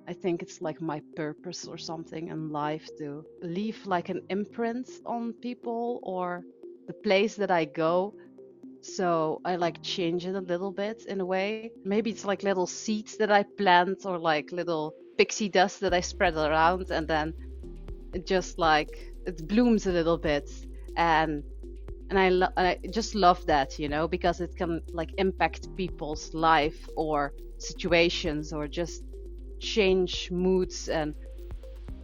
I think it's like my purpose or something in life to leave like an imprint on people or the place that I go. So I like change it a little bit in a way. Maybe it's like little seeds that I plant or like little pixie dust that I spread around, and then it just like it blooms a little bit. And I just love that, because it can like impact people's life or situations or just change moods. And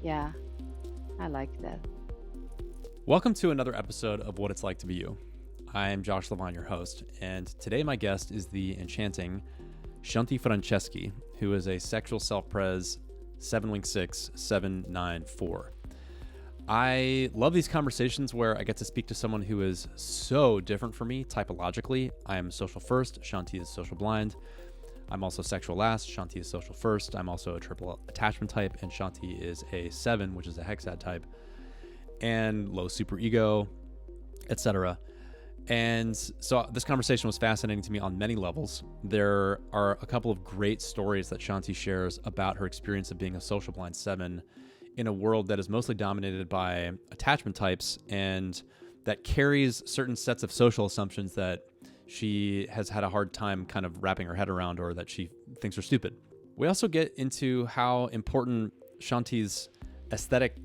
yeah, I like that. Welcome to another episode of What It's Like to Be You. I am Josh Levine, your host, and today my guest is the enchanting Chanti Franceschi, who is a sexual self-pres 7-6 794. I love these conversations where I get to speak to someone who is so different from me typologically. I am social first, Chanti is social blind. I'm also sexual last, Chanti is social first. I'm also a triple attachment type, and Chanti is a 7, which is a hexad type, and low superego, etc. And so this conversation was fascinating to me on many levels. There are a couple of great stories that Chanti shares about her experience of being a social blind 7 in a world that is mostly dominated by attachment types and that carries certain sets of social assumptions that she has had a hard time kind of wrapping her head around or that she thinks are stupid. We also get into how important Chanti's aesthetic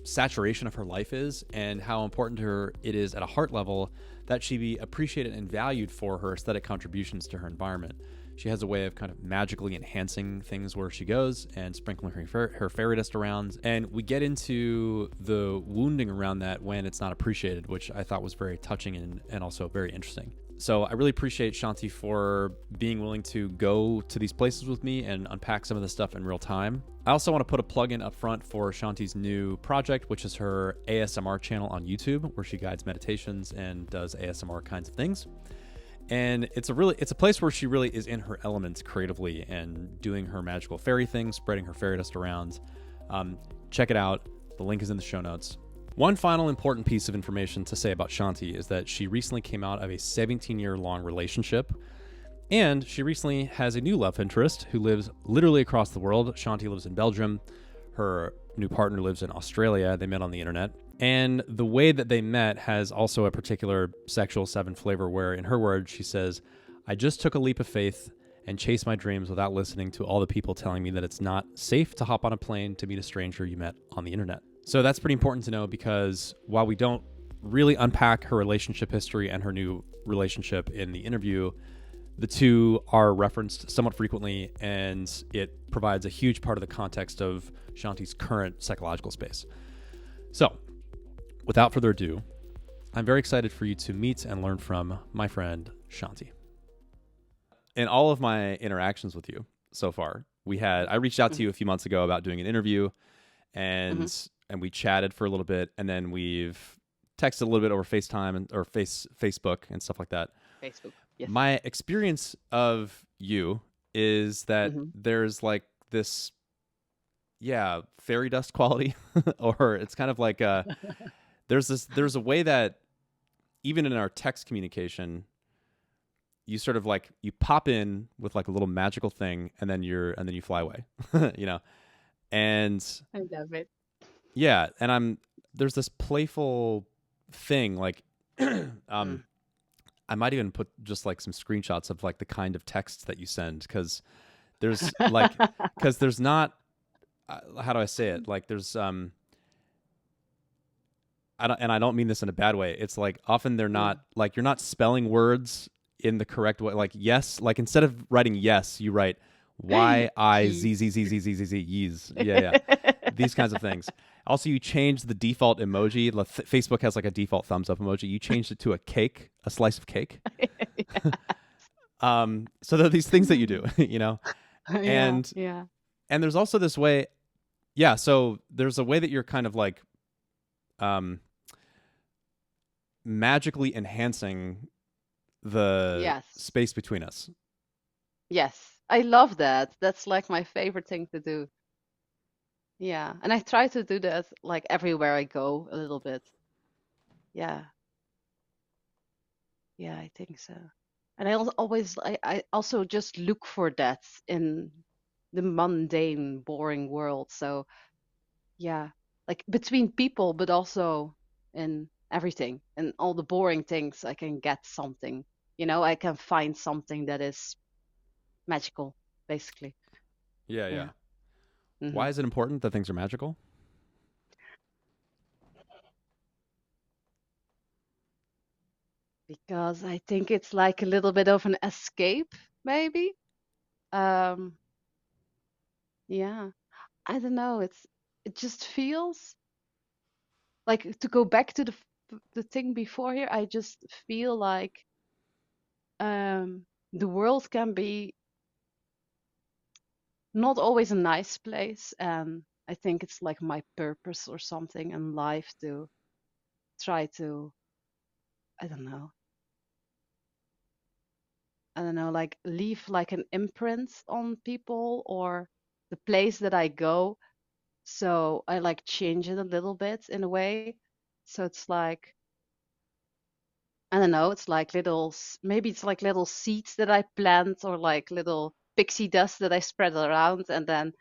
saturation of her life is and how important to her it is at a heart level that she be appreciated and valued for her aesthetic contributions to her environment. She has a way of kind of magically enhancing things where she goes and sprinkling her fairy dust around. And we get into the wounding around that when it's not appreciated, which I thought was very touching and also very interesting. So I really appreciate Chanti for being willing to go to these places with me and unpack some of the stuff in real time. I also want to put a plug in up front for Chanti's new project, which is her ASMR channel on YouTube, where she guides meditations and does ASMR kinds of things. And it's a place where she really is in her element creatively and doing her magical fairy thing, spreading her fairy dust around. Check it out. The link is in the show notes. One final important piece of information to say about Chanti is that she recently came out of a 17-year-long relationship, and she recently has a new love interest who lives literally across the world. Chanti lives in Belgium. Her new partner lives in Australia. They met on the internet. And the way that they met has also a particular sexual 7 flavor where, in her words, she says, "I just took a leap of faith and chased my dreams without listening to all the people telling me that it's not safe to hop on a plane to meet a stranger you met on the internet." So that's pretty important to know because while we don't really unpack her relationship history and her new relationship in the interview, the two are referenced somewhat frequently, and it provides a huge part of the context of Chanti's current psychological space. So, without further ado, I'm very excited for you to meet and learn from my friend Chanti. In all of my interactions with you so far, I reached out to you a few months ago about doing an interview, and we chatted for a little bit, and then we've texted a little bit over FaceTime or Facebook and stuff like that. Facebook. Yes. My experience of you is that there's like this, fairy dust quality, or it's kind of like there's a way that even in our text communication, you sort of like you pop in with like a little magical thing, and then you fly away, and I love it. yeah, and there's this playful thing like I might even put just like some screenshots of like the kind of texts that you send because there's not how do I say it, like there's I don't mean this in a bad way. It's like often they're not like you're not spelling words in the correct way. Like yes, like instead of writing yes, you write Y-I-Z-Z-Z-Z-Z-Z-Z yees. Yeah. These kinds of things. Also, you change the default emoji. Facebook has like a default thumbs up emoji. You changed it to a slice of cake. So there are these things that you do, and yeah. And there's also this way, so there's a way that you're kind of like magically enhancing the space between us. Yes, I love that. That's like my favorite thing to do. Yeah, and I try to do that like everywhere I go a little bit. Yeah. Yeah, I think so. And I also just look for that in the mundane, boring world. So yeah, like between people, but also in everything and all the boring things, I can get something. I can find something that is magical, basically. Yeah, Yeah. yeah. hmm Why is it important that things are magical? Because I think it's like a little bit of an escape, maybe. Um, yeah. I don't know. It just feels like to go back to the thing before here. I just feel like um the world can be not always a nice place, and I think it's like my purpose or something in life to try to, I don't know, like leave like an imprint on people or the place that I go. So I like change it a little bit in a way. So it's like, I don't know, it's like little, maybe it's like little seeds that I plant or like little pixie dust that I spread around, and then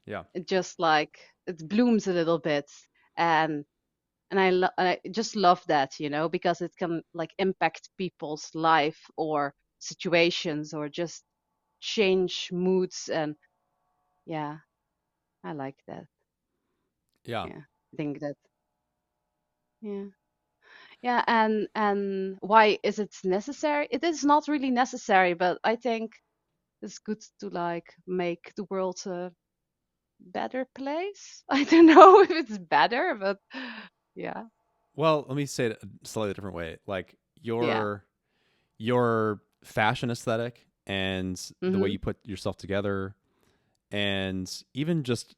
Yeah. it just like it blooms a little bit. And I just love that, because it can like impact people's life or situations or just change moods. And yeah, I like that. Yeah. Yeah, I think that. Yeah. Yeah, and why is it necessary? It is not really necessary, but I think it's good to like make the world a better place. I don't know if it's better, but yeah. Well, let me say it a slightly different way. Like Yeah. your fashion aesthetic and the way Mhm. you put yourself together, and even just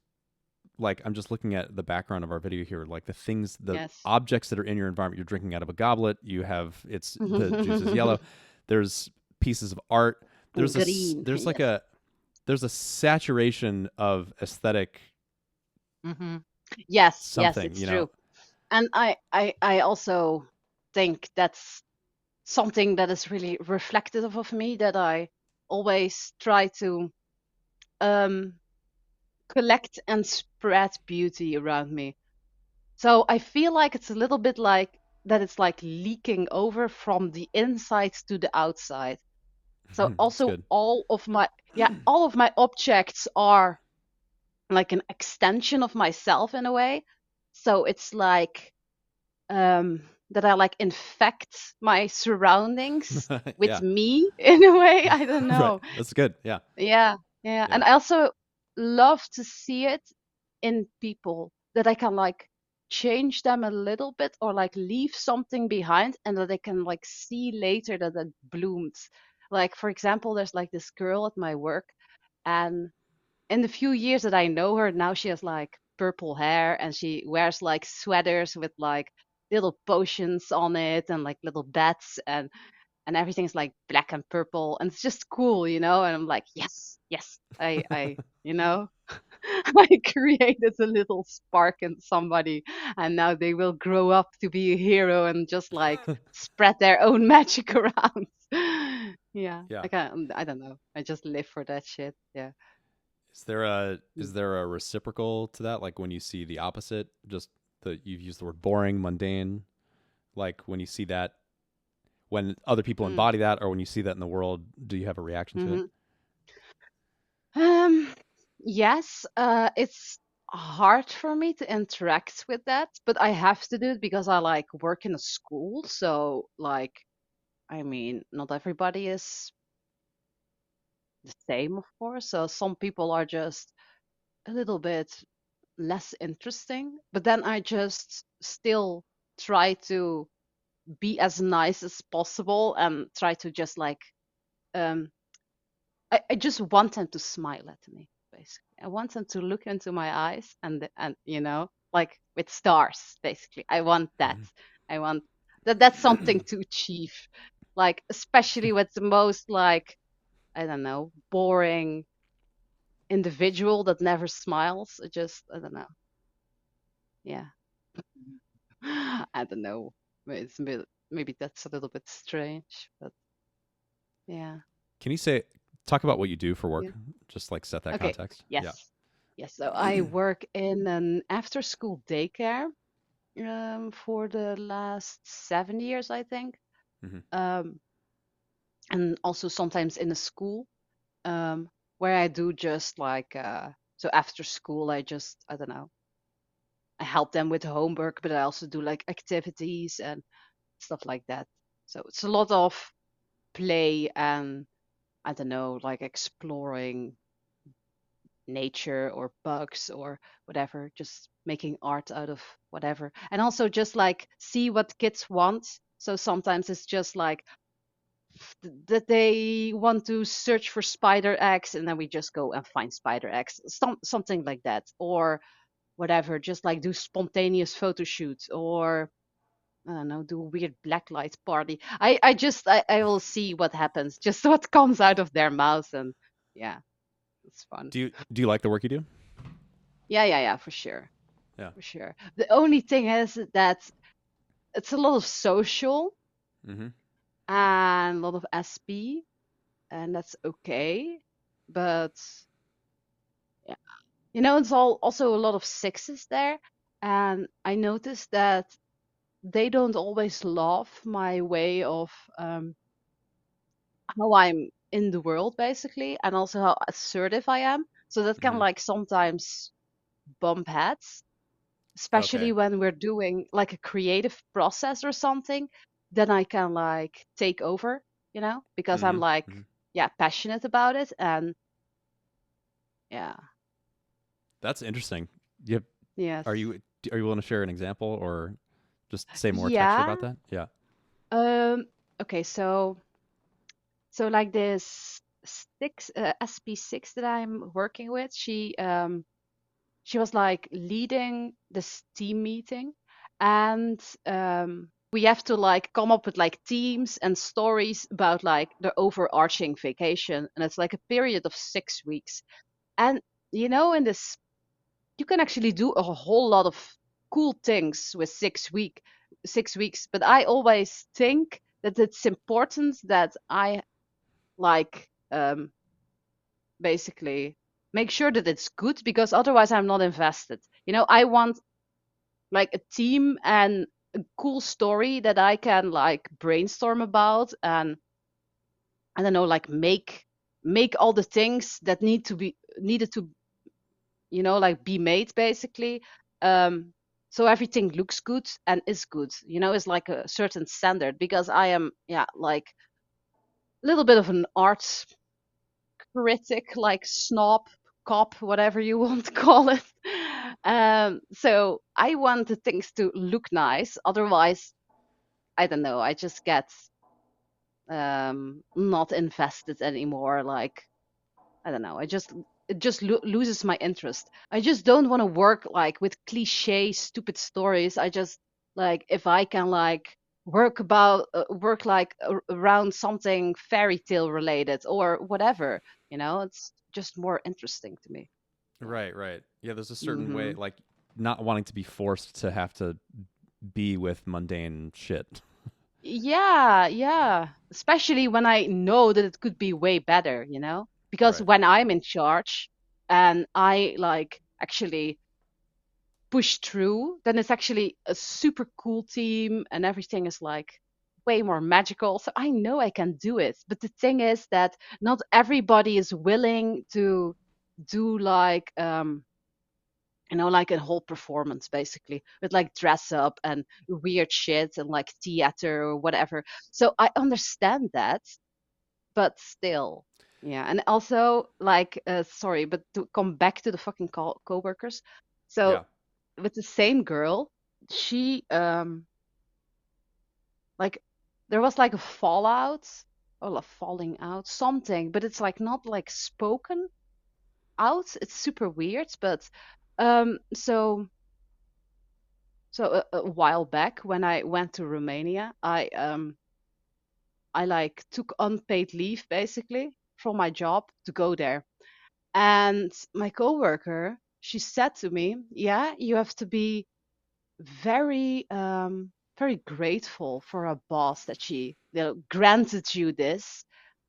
like I'm just looking at the background of our video here, like the things, the Yes. objects that are in your environment. You're drinking out of a goblet. You have it's the juice is yellow. There's pieces of art. Green. There's like Yes. a saturation of aesthetic Mhm. Yes, yes, something. it's You know, true. And I also think that's something that is really reflective of me, that I always try to um collect and spread beauty around me. So I feel like it's a little bit like that, it's like leaking over from the inside to the outside. So it's also good. all of my objects are like an extension of myself in a way. So it's like that I like infect my surroundings with Yeah. me in a way. I don't Right. know. That's good. Yeah. Yeah, yeah. Yeah. And I also love to see it in people, that I can like change them a little bit or like leave something behind, and that I can like see later that it blooms. Like, for example, there's like this girl at my work, and in the few years that I know her, now she has like purple hair and she wears like sweaters with like little potions on it and like little bats, and everything's like black and purple, and it's just cool, and I'm like, yes, yes, I I created a little spark in somebody, and now they will grow up to be a hero and just like spread their own magic around. Yeah, Yeah. I don't know, I just live for that shit. Yeah. Is there a reciprocal to that? Like when you see the opposite, just the you've used the word boring, mundane. Like when you see that, when other people Mm. embody that, or when you see that in the world, do you have a reaction to it? hmm Um, yes, it's hard for me to interact with that, but I have to do it because I like work in a school. So, like, I mean, not everybody is the same, of course. So, some people are just a little bit less interesting, but then I just still try to be as nice as possible and try to just like, um, I just want them to smile at me, basically. I want them to look into my eyes, and like with stars, basically. I want that. I want that's something to achieve. Like, especially with the most like, I don't know, boring individual that never smiles. I don't know. Yeah. I don't know. It's maybe that's a little bit strange, but yeah. Can you say? talk about what you do for Yeah. work. Just like set that Okay. context. Yeah. Yes. Yes. So I work in an after-school daycare for the last 7 years, I think. Hmm. Um, and also sometimes in a school where I do just like so after school I don't know, I help them with homework, but I also do like activities and stuff like that. So it's a lot of play and I don't know, like exploring nature or bugs or whatever, just making art out of whatever. And also just like see what kids want. So sometimes it's just like that they want to search for spider eggs and then we just go and find spider eggs. Something like that. Or whatever, just like do spontaneous photo shoots or I don't know, do a weird blacklight party. I will see what happens, just what comes out of their mouth and yeah, it's fun. Do you like the work you do? Yeah, for sure. Yeah. For sure. The only thing is that it's a lot of social Hmm. and a lot of SP, and that's okay. But yeah, it's all also a lot of sixes there. And I noticed that they don't always love my way of how I'm in the world, basically, and also how assertive I am. So that can Hmm. like sometimes bump heads, especially Okay. when we're doing like a creative process or something, then I can like take over, because I'm Hmm. like, Hmm. yeah, passionate about it. And yeah, That's interesting. You yes. are you are you willing to share an example or just say more texture Yeah. about that? Yeah. Um, okay. So like this SP6 that I'm working with, she was like leading this team meeting and we have to like come up with like themes and stories about like the overarching vacation and it's like a period of 6 weeks and in this you can actually do a whole lot of cool things with 6 weeks, but I always think that it's important that I like basically make sure that it's good because otherwise I'm not invested. I want like a team and a cool story that I can like brainstorm about and I don't know, like make all the things that needed to, like be made basically. Um so everything looks good and is good. It's like a certain standard because I am like a little bit of an art critic, like snob, cop, whatever you want to call it. So I want the things to look nice. Otherwise, I don't know. I just get not invested anymore. Like I don't know. It just loses my interest. I just don't want to work like with cliche, stupid stories. I just like if I can like work like around something fairy tale related or whatever. It's just more interesting to me. Yeah. Right, right. Yeah, there's a certain way Mhm. like not wanting to be forced to have to be with mundane shit. Yeah. Especially when I know that it could be way better, Because Right. when I'm in charge and I like actually push through, then it's actually a super cool team and everything is like way more magical. So I know I can do it. But the thing is that not everybody is willing to do like like a whole performance basically with like dress up and weird shit and like theater or whatever. So I understand that, but still. Yeah, and also like sorry, but to come back to the fucking co-workers. So Yeah. with the same girl, she like there was like a fallout or a falling out something, but it's like not like spoken out. It's super weird, but so a while back when I went to Romania, I like took unpaid leave basically from my job to go there. And my coworker, she said to me, "Yeah, you have to be very grateful for a boss that she granted you this,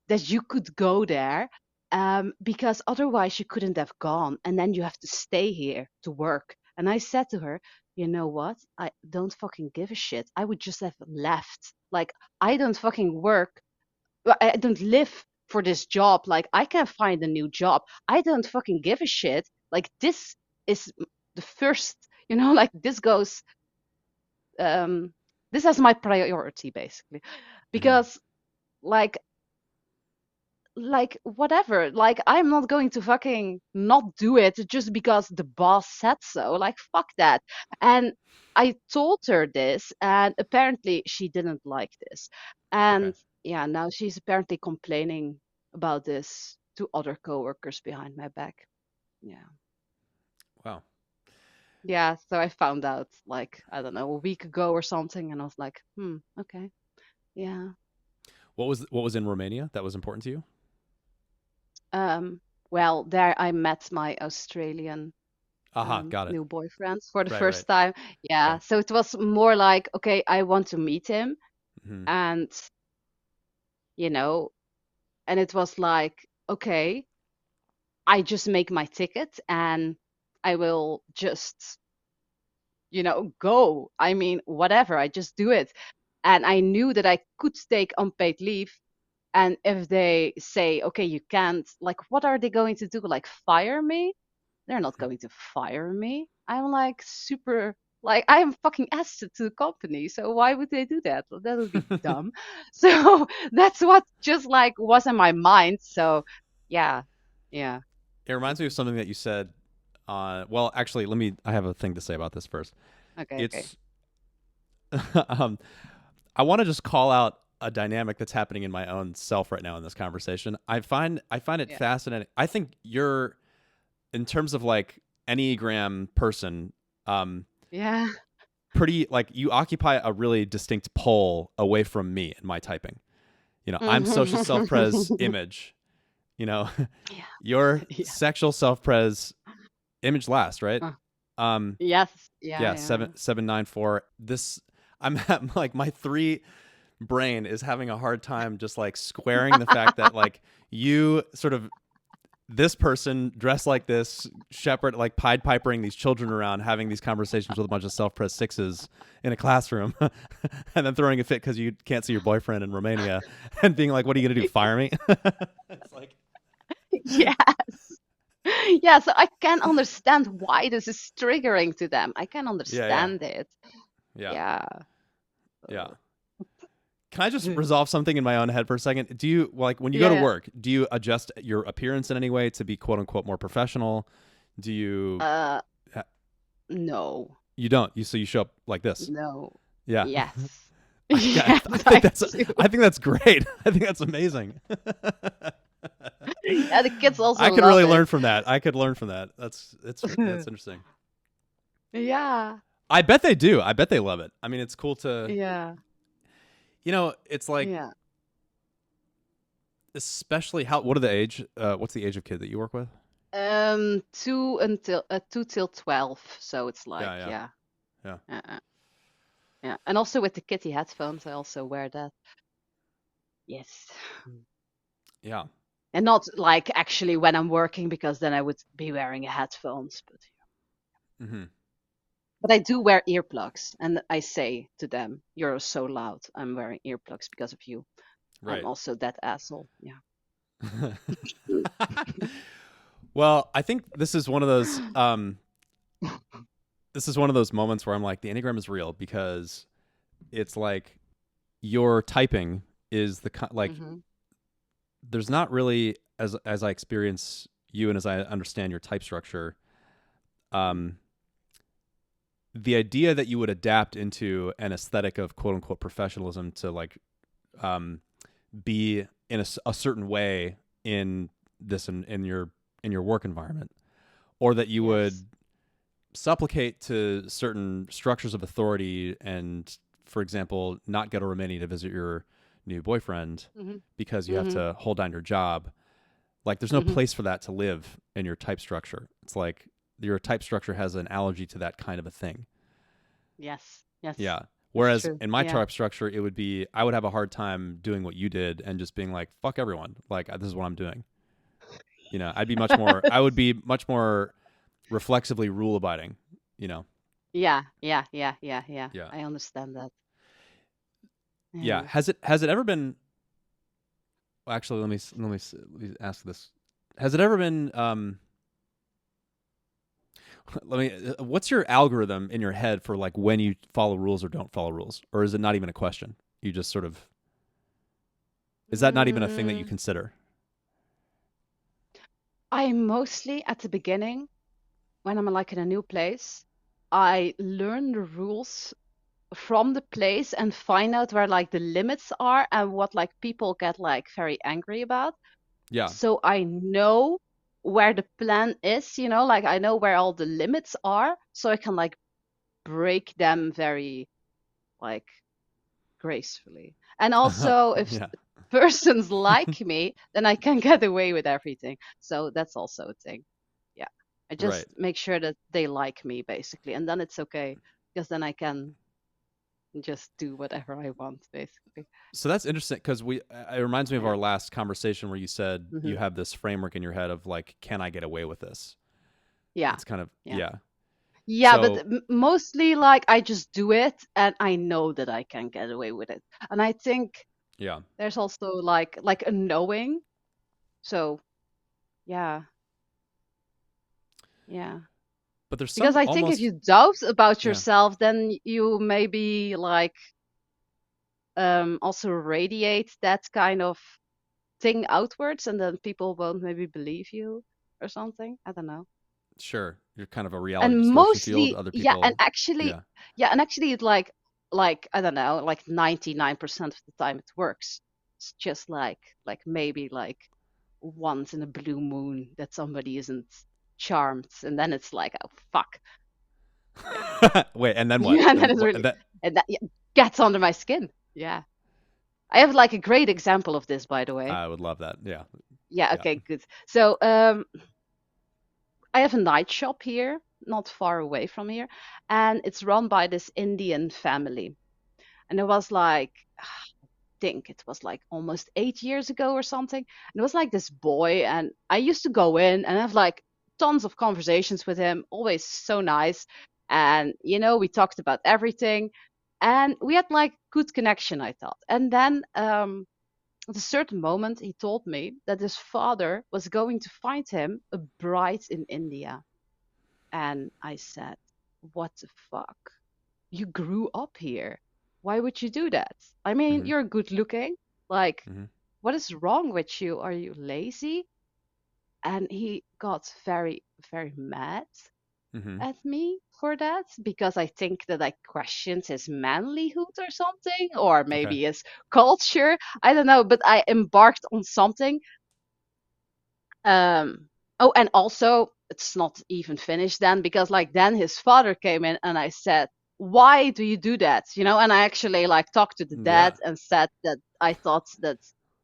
that you could go there because otherwise you couldn't have gone, and then you have to stay here to work. And I said to her, you know what? I don't fucking give a shit. I would just have left. Like, I don't fucking work. I don't live for this job. Like, I can find a new job. I don't fucking give a shit. Like, this is the first, like this goes, um, this has my priority basically. Hmm. Because, like, whatever, like I'm not going to fucking not do it just because the boss said so. Like, fuck that. And I told her this, and apparently she didn't like this. Okay. And yeah, now she's apparently complaining about this to other coworkers behind my back. Yeah. Wow. Yeah, so I found out, like, I don't know, a week ago or something, and I was like, okay. Yeah. What was in Romania that was important to you? um well, there I met my Australian Aha, got it. new boyfriend for the Right, right. first time. Yeah, Okay. so it was more like, okay, I want to meet him, Hmm. and you know, and it was like, okay, I just make my ticket and I will just, go. I mean, whatever, I just do it. And I knew that I could take unpaid leave. And if they say, okay, you can't, like, what are they going to do? Like, fire me? They're not going to fire me. I'm like super, like, I am fucking asset to the company. So why would they do that? Well, that would be dumb. So that's what just like was in my mind. So yeah, yeah. It reminds me of something that you said. Well, actually, I have a thing to say about this first. Okay, okay. It's, um, I want to just call out a dynamic that's happening in my own self right now in this conversation. I find it Yeah. fascinating. I think you're, in terms of like Enneagram person, um, Yeah. pretty like you occupy a really distinct pole away from me and my typing. I'm social self-pres Mhm. image. You know, Yeah. your Yeah. sexual self-pres image last, right? Uh, Um, yes. Yeah, yeah, yeah. 794. This I'm like my three brain is having a hard time just like squaring the fact that like you sort of this person dressed like this shepherd, like Pied Pipering these children around, having these conversations with a bunch of self-pressed sixes in a classroom, and then throwing a fit because you can't see your boyfriend in Romania, and being like, "What are you gonna do? Fire me?" It's like, Yes. Yeah, so I can understand why this is triggering to them. I can yeah, yeah, understand it. yeah, Yeah. yeah. Uh, Can I just resolve something in my own head for a second? Do you like when you go Yeah, to yeah. work? Do you adjust your appearance in any way to be quote unquote more professional? Do you? Uh, no, You don't. You show up like this. no. Yeah. Yes. I, Yes, I think I that's do. I think that's great. I think that's amazing. Yeah, the kids also I could love really it. learn from that. I could learn from that. That's interesting. Yeah, I bet they do. I bet they love it. I mean, it's cool to yeah, it's like yeah. especially how what are the age what's the age of kid that you work with? Two till 12. So it's like, Yeah, yeah. yeah, Yeah. uh, yeah. And also with the kitty headphones, I also wear that. Yes. Yeah. And not like actually when I'm working, because then I would be wearing headphones. Mhm. But I do wear earplugs, and I say to them, "You're so loud. I'm wearing earplugs because of you. I'm Right. also that asshole." Yeah. Well, I think this is one of those moments where I'm like the Enneagram is real because it's like your typing is like Hmm. there's not really as I experience you and as I understand your type structure, um, the idea that you would adapt into an aesthetic of quote unquote professionalism to like um, be in a certain way in in your work environment, or that you Yes. would supplicate to certain structures of authority and, for example, not go to Romania to visit your new boyfriend Hmm. because you have Hmm. to hold down your job. Like, there's no Hmm. place for that to live in your type structure. It's like your type structure has an allergy to that kind of a thing. Yes. Yes. Yeah. That's Whereas true. in my Yeah. type structure, it would be I would have a hard time doing what you did and just being like, fuck everyone. Like, this is what I'm doing. I'd be much more. I would be much more reflexively rule abiding. You know. Yeah, yeah, yeah, yeah, yeah. Yeah. I understand that. Yeah. Yeah. Has it ever been? Well, actually, let me ask this. Has it ever been? Let me. What's your algorithm in your head for like when you follow rules or don't follow rules, or is it not even a question? You just sort of is that not even a thing that you Mm, consider? I mostly at the beginning, when I'm like in a new place, I learn the rules from the place and find out where like the limits are and what like people get like very angry about. Yeah. So I know where the plan is, like I know where all the limits are, so I can like break them very like gracefully. And also if Yeah. persons like me, then I can get away with everything. So that's also a thing. Yeah. I Right. just make sure that they like me basically, and then it's okay because then I can just do whatever I want basically. So that's interesting because it reminds me of Yeah. our last conversation where you said Hmm. you have this framework in your head of like, can I get away with this? Yeah. It's kind of, Yeah. yeah. Yeah, but So, mostly like I just do it and I know that I can get away with it. And I think yeah. there's also like a knowing. So, yeah. Yeah. But there's Because some I think if almost, you doubt about yeah, yourself, then you maybe like also radiate that kind of thing outwards and then people won't maybe believe you or something. I don't know. sure. You're kind of a reality And distortion field. mostly Other yeah, and people, actually yeah. yeah, and actually it like I don't know, like 99% of the time it works. It's just like maybe like once in a blue moon that somebody isn't charmed and then it's like oh fuck. Yeah. Wait, and then what? Yeah, and then Then it's what? really and that yeah, gets under my skin. Yeah. I have like a great example of this by the way. I would love that. Yeah. Yeah, Yeah. okay, good. So, I have a night shop here, not far away from here, and it's run by this Indian family. And it was like, I think it was like almost 8 years ago or something. And it was like this boy, and I used to go in and have like tons of conversations with him, always so nice. And, we talked about everything. And we had like good connection, I thought. And then at a certain moment, he told me that his father was going to find him a bride in India. And I said, what the fuck? You grew up here. Why would you do that? I mean, Mm-hmm. you're good looking. Like, Mm-hmm. what is wrong with you? Are you lazy? And he got very, very mad Mm-hmm. at me for that because I think that I questioned his manlyhood or something, or Okay. maybe his culture. I don't know, but I embarked on something. Oh, and also, it's not even finished then because, like, then his father came in and I said, why do you do that? And I actually, like, talked to the dad Yeah. and said that I thought that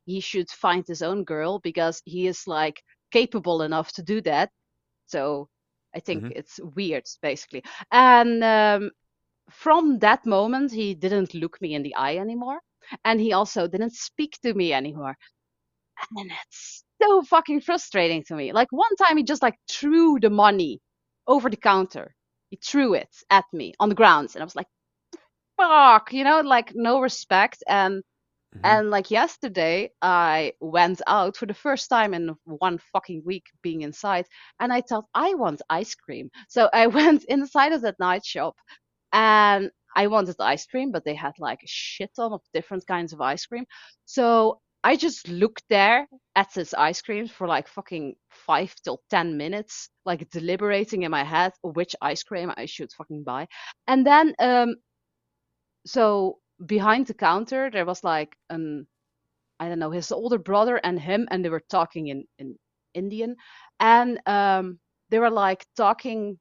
he should find his own girl because he is, like, capable enough to do that. So I think Mm-hmm. it's weird, basically. And from that moment, he didn't look me in the eye anymore. And he also didn't speak to me anymore. And it's so fucking frustrating to me. Like one time he just like threw the money over the counter. He threw it at me on the ground. And I was like, fuck, like no respect. And Mm-hmm. and like yesterday, I went out for the first time in one fucking week being inside, and I thought I want ice cream. So I went inside of that night shop, and I wanted ice cream, but they had like a shit ton of different kinds of ice cream. So I just looked there at this ice cream for like fucking 5 till 10 minutes, like deliberating in my head which ice cream I should fucking buy. And then so behind the counter there was like an I don't know, his older brother and him, and they were talking in Indian, and they were like talking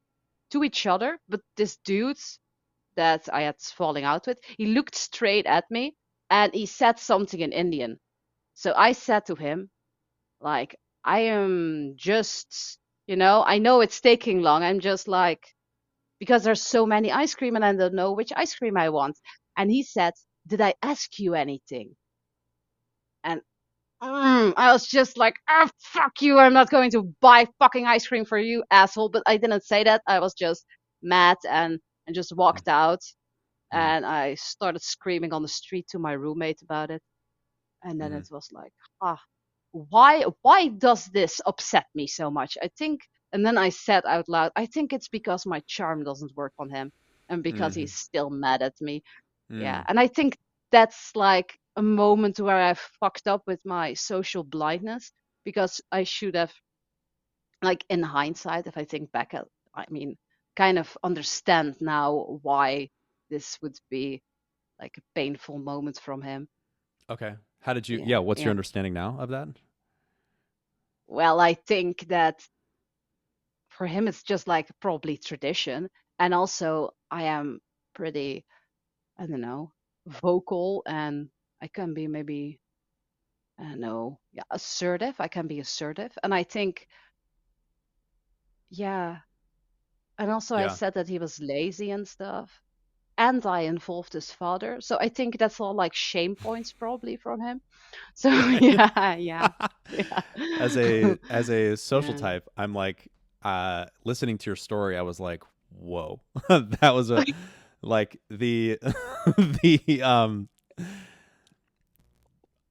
to each other. But this dude that I had falling out with, he looked straight at me and he said something in Indian. So I said to him, like, I am just, I know it's taking long. I'm just like, because there's so many ice cream and I don't know which ice cream I want. And he said, did I ask you anything? And I was just like, oh, fuck you. I'm not going to buy fucking ice cream for you, asshole. But I didn't say that. I was just mad and just walked out. Mm-hmm. And I started screaming on the street to my roommate about it. And then Mm-hmm. it was like, ah, why does this upset me so much? I think, and then I said out loud, I think it's because my charm doesn't work on him and because Mm-hmm. he's still mad at me. Yeah. Mm. And I think that's like a moment where I fucked up with my social blindness because I should have, like, in hindsight, if I think back at, I mean, kind of understand now why this would be like a painful moment from him. Okay. How did you? Yeah. Yeah. What's your Yeah. understanding now of that? Well, I think that for him it's just like probably tradition. And also I am pretty, I don't know, vocal, and I can be maybe, I don't know, yeah, assertive. I can be assertive. And I think, yeah. And also I Yeah. said that he was lazy and stuff. And I involved his father. So I think that's all like shame points probably from him. So yeah, yeah, yeah. As a social Yeah. type, I'm like listening to your story, I was like, whoa. That was a like the the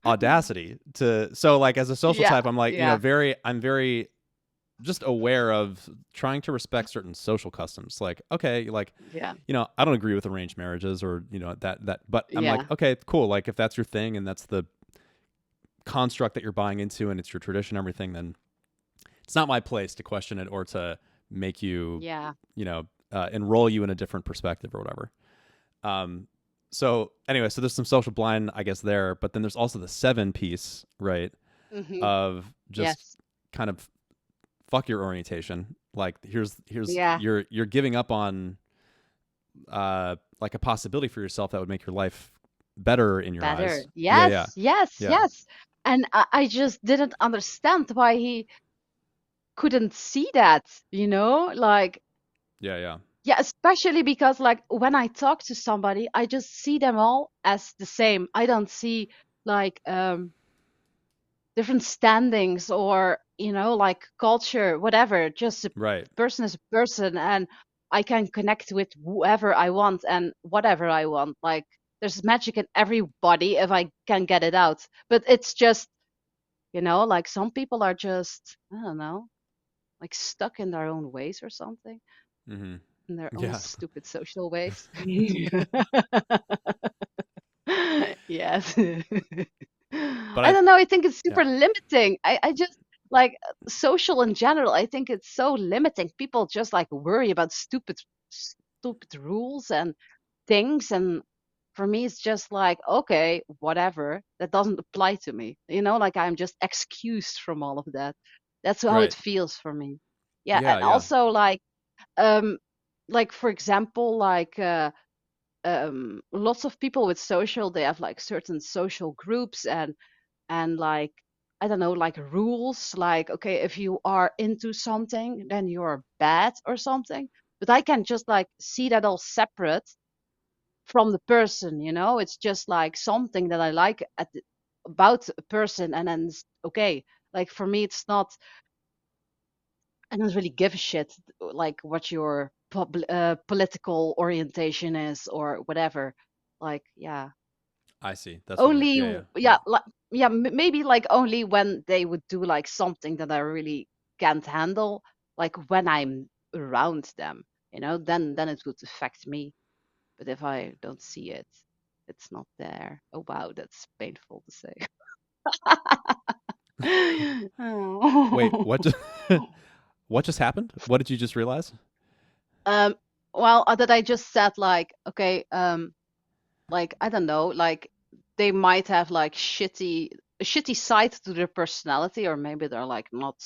audacity to so like as a social Yeah, type, I'm like, yeah, I'm very just aware of trying to respect certain social customs. Like, okay, like, yeah, I don't agree with arranged marriages or, but I'm like, yeah, okay, cool. Like if that's your thing and that's the construct that you're buying into and it's your tradition and everything, then it's not my place to question it or to make you, yeah. enroll you in a different perspective or whatever. Um, so anyway, so there's some social blind, I guess, there, but then there's also the seven piece, right? Hmm. Of just Yes. kind of fuck your orientation. Like here's Yeah. you're giving up on like a possibility for yourself that would make your life better in your Better. eyes. Yeah, yeah, Yes, yes, yeah, yes. And I just didn't understand why he couldn't see that, Like, yeah, yeah. yeah, especially because, like, when I talk to somebody, I just see them all as the same. I don't see, like, different standings or, like culture, whatever. Just a Right. person is a person, and I can connect with whoever I want and whatever I want. Like, there's magic in everybody if I can get it out. But it's just, like some people are just, I don't know, like stuck in their own ways or something, Mm-hmm. in their own Yeah. stupid social ways. Yes. But I I don't know. I think it's yeah. super limiting. I just like social in general. I think it's so limiting. People just like worry about stupid rules and things. And for me, it's just like, okay, whatever. That doesn't apply to me. Like I'm just excused from all of that. That's how it Right. feels for me. Yeah. And Yeah, yeah. also um, like for example, lots of people with social, they have like certain social groups and like, I don't know, like rules, like, okay, if you are into something then you're bad or something. But I can just like see that all separate from the person. It's just like something that I like about a person, and then okay, like for me it's not, I don't really give a shit like what your political orientation is or whatever. Like, yeah, I see. That's what you mean. only, Yeah, yeah, yeah. yeah, like, yeah, maybe like only when they would do like something that I really can't handle, like when I'm around them, then it would affect me. But if I don't see it, it's not there. Oh wow, that's painful to say. Wait, Oh. what just what just happened? What did you just realize? um well, that I just said, like, okay, like, I don't know, like they might have like a shitty side to their personality, or maybe they're like not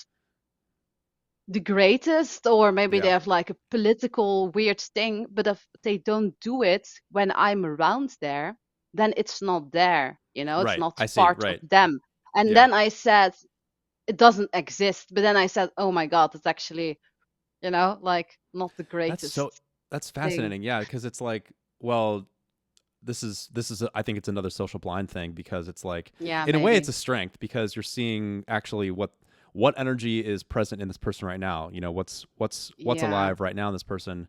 the greatest, or maybe they Yeah. have like a political weird thing. But if they don't do it when I'm around there, then it's not there, it's Right. not I see. part of Right. them. And Yeah. then I said it doesn't exist, but then I said, oh my god, it's actually, like not the That's so greatest that's thing. fascinating. Yeah, because it's like, well, I think it's another social blind thing, because it's like, Yeah, in a way it's maybe. a strength, because you're seeing actually what energy is present in this person right now. What's Yeah. alive right now in this person,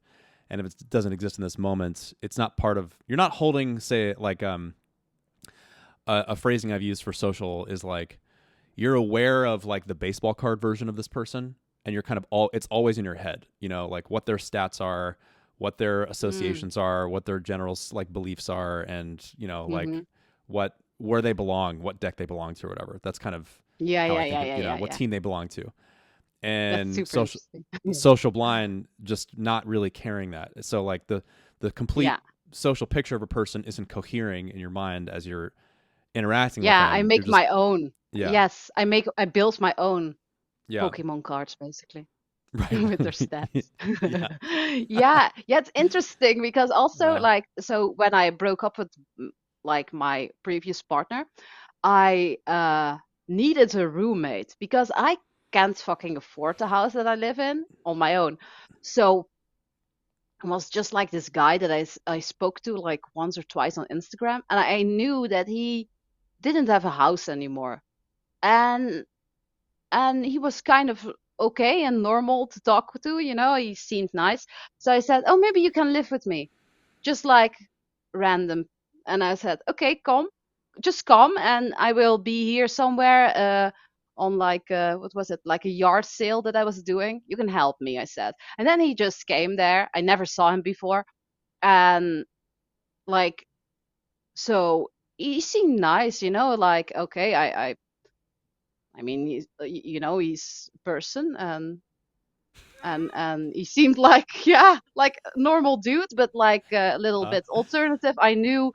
and if it doesn't exist in this moment, it's not part of. You're not holding, say, like a phrasing I've used for social is like, you're aware of like the baseball card version of this person, and you're kind of it's always in your head, like what their stats are, what their Mm. associations are, what their general like beliefs are, and Mm-hmm. like where they belong, what deck they belong to, or whatever. That's kind of Yeah, how I yeah, think yeah, of, yeah, yeah, what yeah. team they belong to. That's And super interesting. social blind, just not really caring that. So like the complete Yeah. social picture of a person isn't cohering in your mind as you're interacting with Yeah, I them. You're make just, my own. yeah, Yes, I built my own yeah, Pokemon cards basically right. with their stats. Yeah. Yeah, yeah, it's interesting because also uh, like so when I broke up with like my previous partner, I needed a roommate because I can't fucking afford the house that I live in on my own. So it was just like this guy that I spoke to like once or twice on Instagram, and I knew that he didn't have a house anymore. And he was kind of okay and normal to talk to, he seemed nice. So I said, "Oh, maybe you can live with me." Just like random. And I said, "Okay, come. Just come and I will be here somewhere on like what was it? Like a yard sale that I was doing. You can help me," I said. And then he just came there. I never saw him before. And like so he seemed nice, like okay, I mean, he's a person, and he seemed like yeah, like a normal dude, but like a little uh, bit alternative. I knew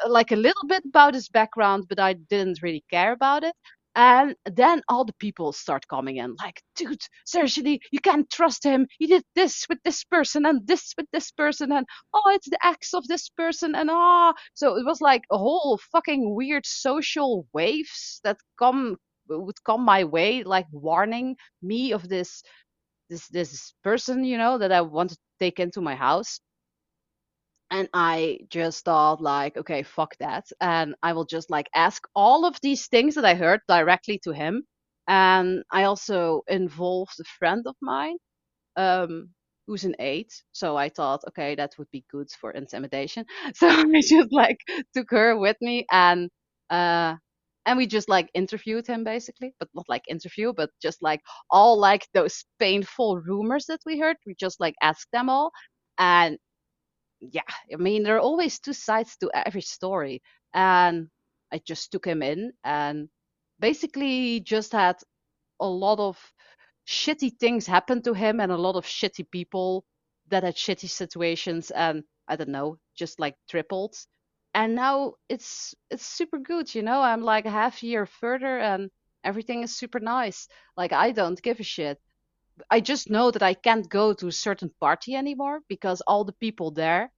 like a little bit about his background, but I didn't really care about it. And then all the people start coming in, like, "Dude, seriously, you can't trust him. He did this with this person and this with this person, and oh, it's the ex of this person, and ah." So it was like a whole fucking weird social waves that would come my way, like warning me of this person, that I want to take into my house. And I just thought like, okay, fuck that. And I will just like ask all of these things that I heard directly to him. And I also involved a friend of mine, um, who's an eight. So I thought, okay, that would be good for intimidation. So I just like took her with me, uh and we just like interviewed him basically, but not like interview, but just like all like those painful rumors that we heard. We just like asked them all. And yeah, I mean, there are always two sides to every story. And I just took him in and basically just had a lot of shitty things happen to him and a lot of shitty people that had shitty situations, and I don't know, just like tripled. And now it's super good, I'm like a half year further and everything is super nice. Like I don't give a shit. I just know that I can't go to a certain party anymore because all the people there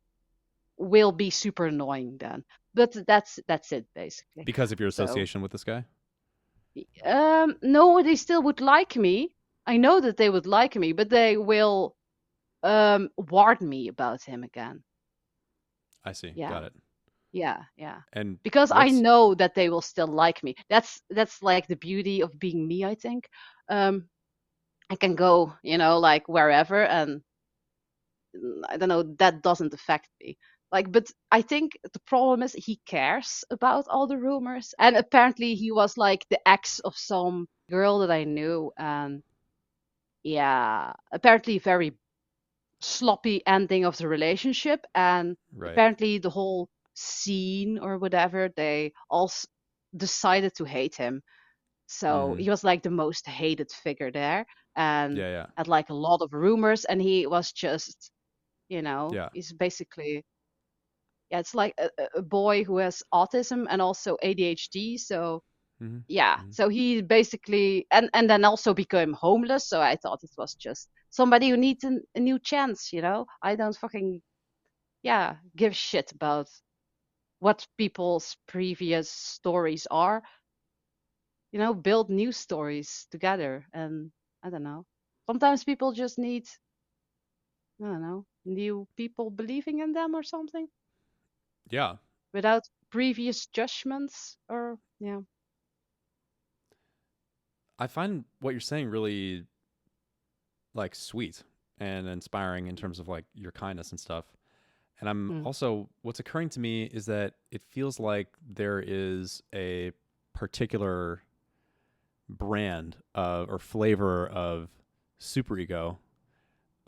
will be super annoying then. But that's it basically. because of your So association with this guy. no, they still would like me. I know that they would like me, but they will warn me about him again. I see. Yeah, Got it. yeah, yeah. And Because I what's know that they will still like me. That's like the beauty of being me, I think. Um, I can go, like wherever, and I don't know, that doesn't affect me. Like, but I think the problem is he cares about all the rumors. And apparently he was like the ex of some girl that I knew. And yeah, apparently very sloppy ending of the relationship. And right? apparently the whole scene or whatever, they all decided to hate him. So Mm-hmm. he was like the most hated figure there and Yeah, yeah, had like a lot of rumors. And he was just, yeah. he's basically, yeah, it's like a boy who has autism and also ADHD. So Mm-hmm. yeah, Mm-hmm. so he basically and then also became homeless. So I thought it was just somebody who needs a new chance. I don't fucking yeah give shit about what people's previous stories are. Build new stories together. And I don't know. Sometimes people just need, I don't know, new people believing in them or something. Yeah. without previous judgments or yeah. I find what you're saying really like sweet and inspiring in terms of like your kindness and stuff. And I'm Mm. also, what's occurring to me is that it feels like there is a particular brand or flavor of superego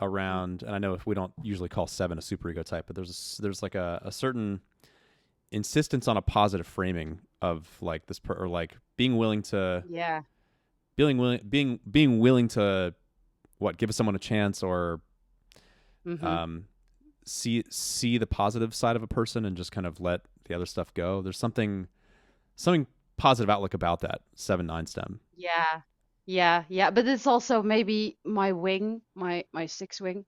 Mm. around. And I know if we don't usually call seven a superego type, but there's like a certain insistence on a positive framing of like or like Yeah. being willing to what give someone a chance or Mm-hmm. um, see the positive side of a person and just kind of let the other stuff go. There's something positive outlook about that 7-9 stem. Yeah. Yeah, yeah. But it's also maybe my wing, my six wing,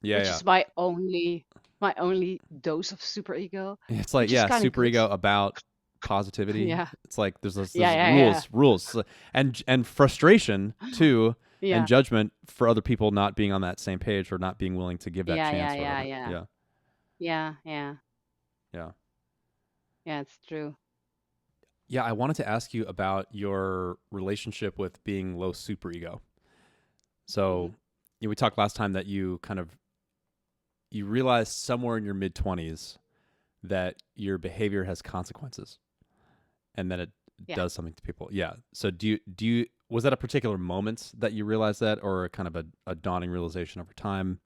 Yeah, which yeah. is my only dose of superego, It's like which is yeah, kind of super good. ego about positivity. Yeah. It's like Yeah, there's yeah, rules, and frustration yeah. too, and Yeah. judgment for other people not being on that same page or not being willing to give that Yeah, yeah, chance or yeah, whatever. yeah. Yeah, Yeah, yeah. yeah, Yeah, it's true. yeah. I wanted to ask you about your relationship with being low super ego. Hmm. So, we talked last time that you realized somewhere in your mid 20s that your behavior has consequences and that it Yeah. does something to people. Yeah. So do you was that a particular moment that you realized that, or kind of a dawning realization over time?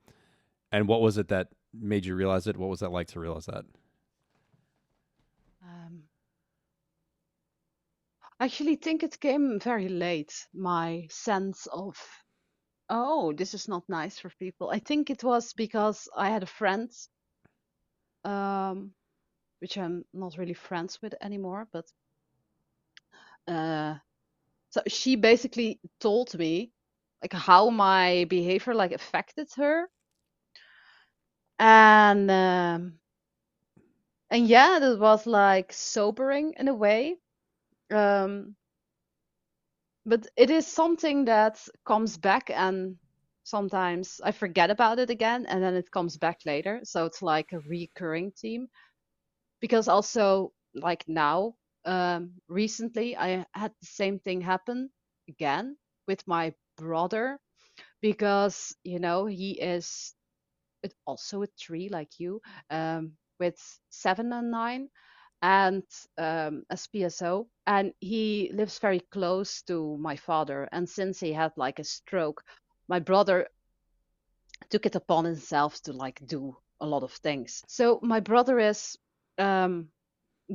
And what was it that made you realize it? What was that like to realize that? Um, I actually think it came very late, my sense of, oh, this is not nice for people. I think it was because I had a friend, um, which I'm not really friends with anymore, but uh, so she basically told me like how my behavior like affected her, and yeah, that was like sobering in a way. Um, but it is something that comes back, and sometimes I forget about it again and then it comes back later, so it's like a recurring theme. Because also like now, recently I had the same thing happen again with my brother, because he is also a tree like you, with 7 and 9, and as PSO, and he lives very close to my father. And since he had like a stroke, my brother took it upon himself to like do a lot of things. So my brother is um,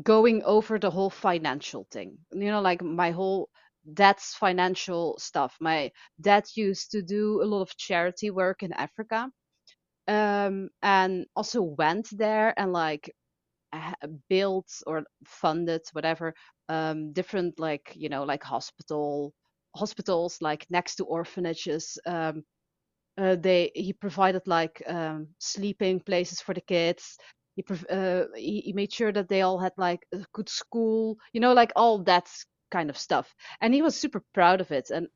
going over the whole financial thing. Like my whole dad's financial stuff. My dad used to do a lot of charity work in Africa, and also went there and like built or funded whatever, different like like hospitals like next to orphanages. They He provided like sleeping places for the kids. He made sure that they all had like a good school, like all that kind of stuff, and he was super proud of it. And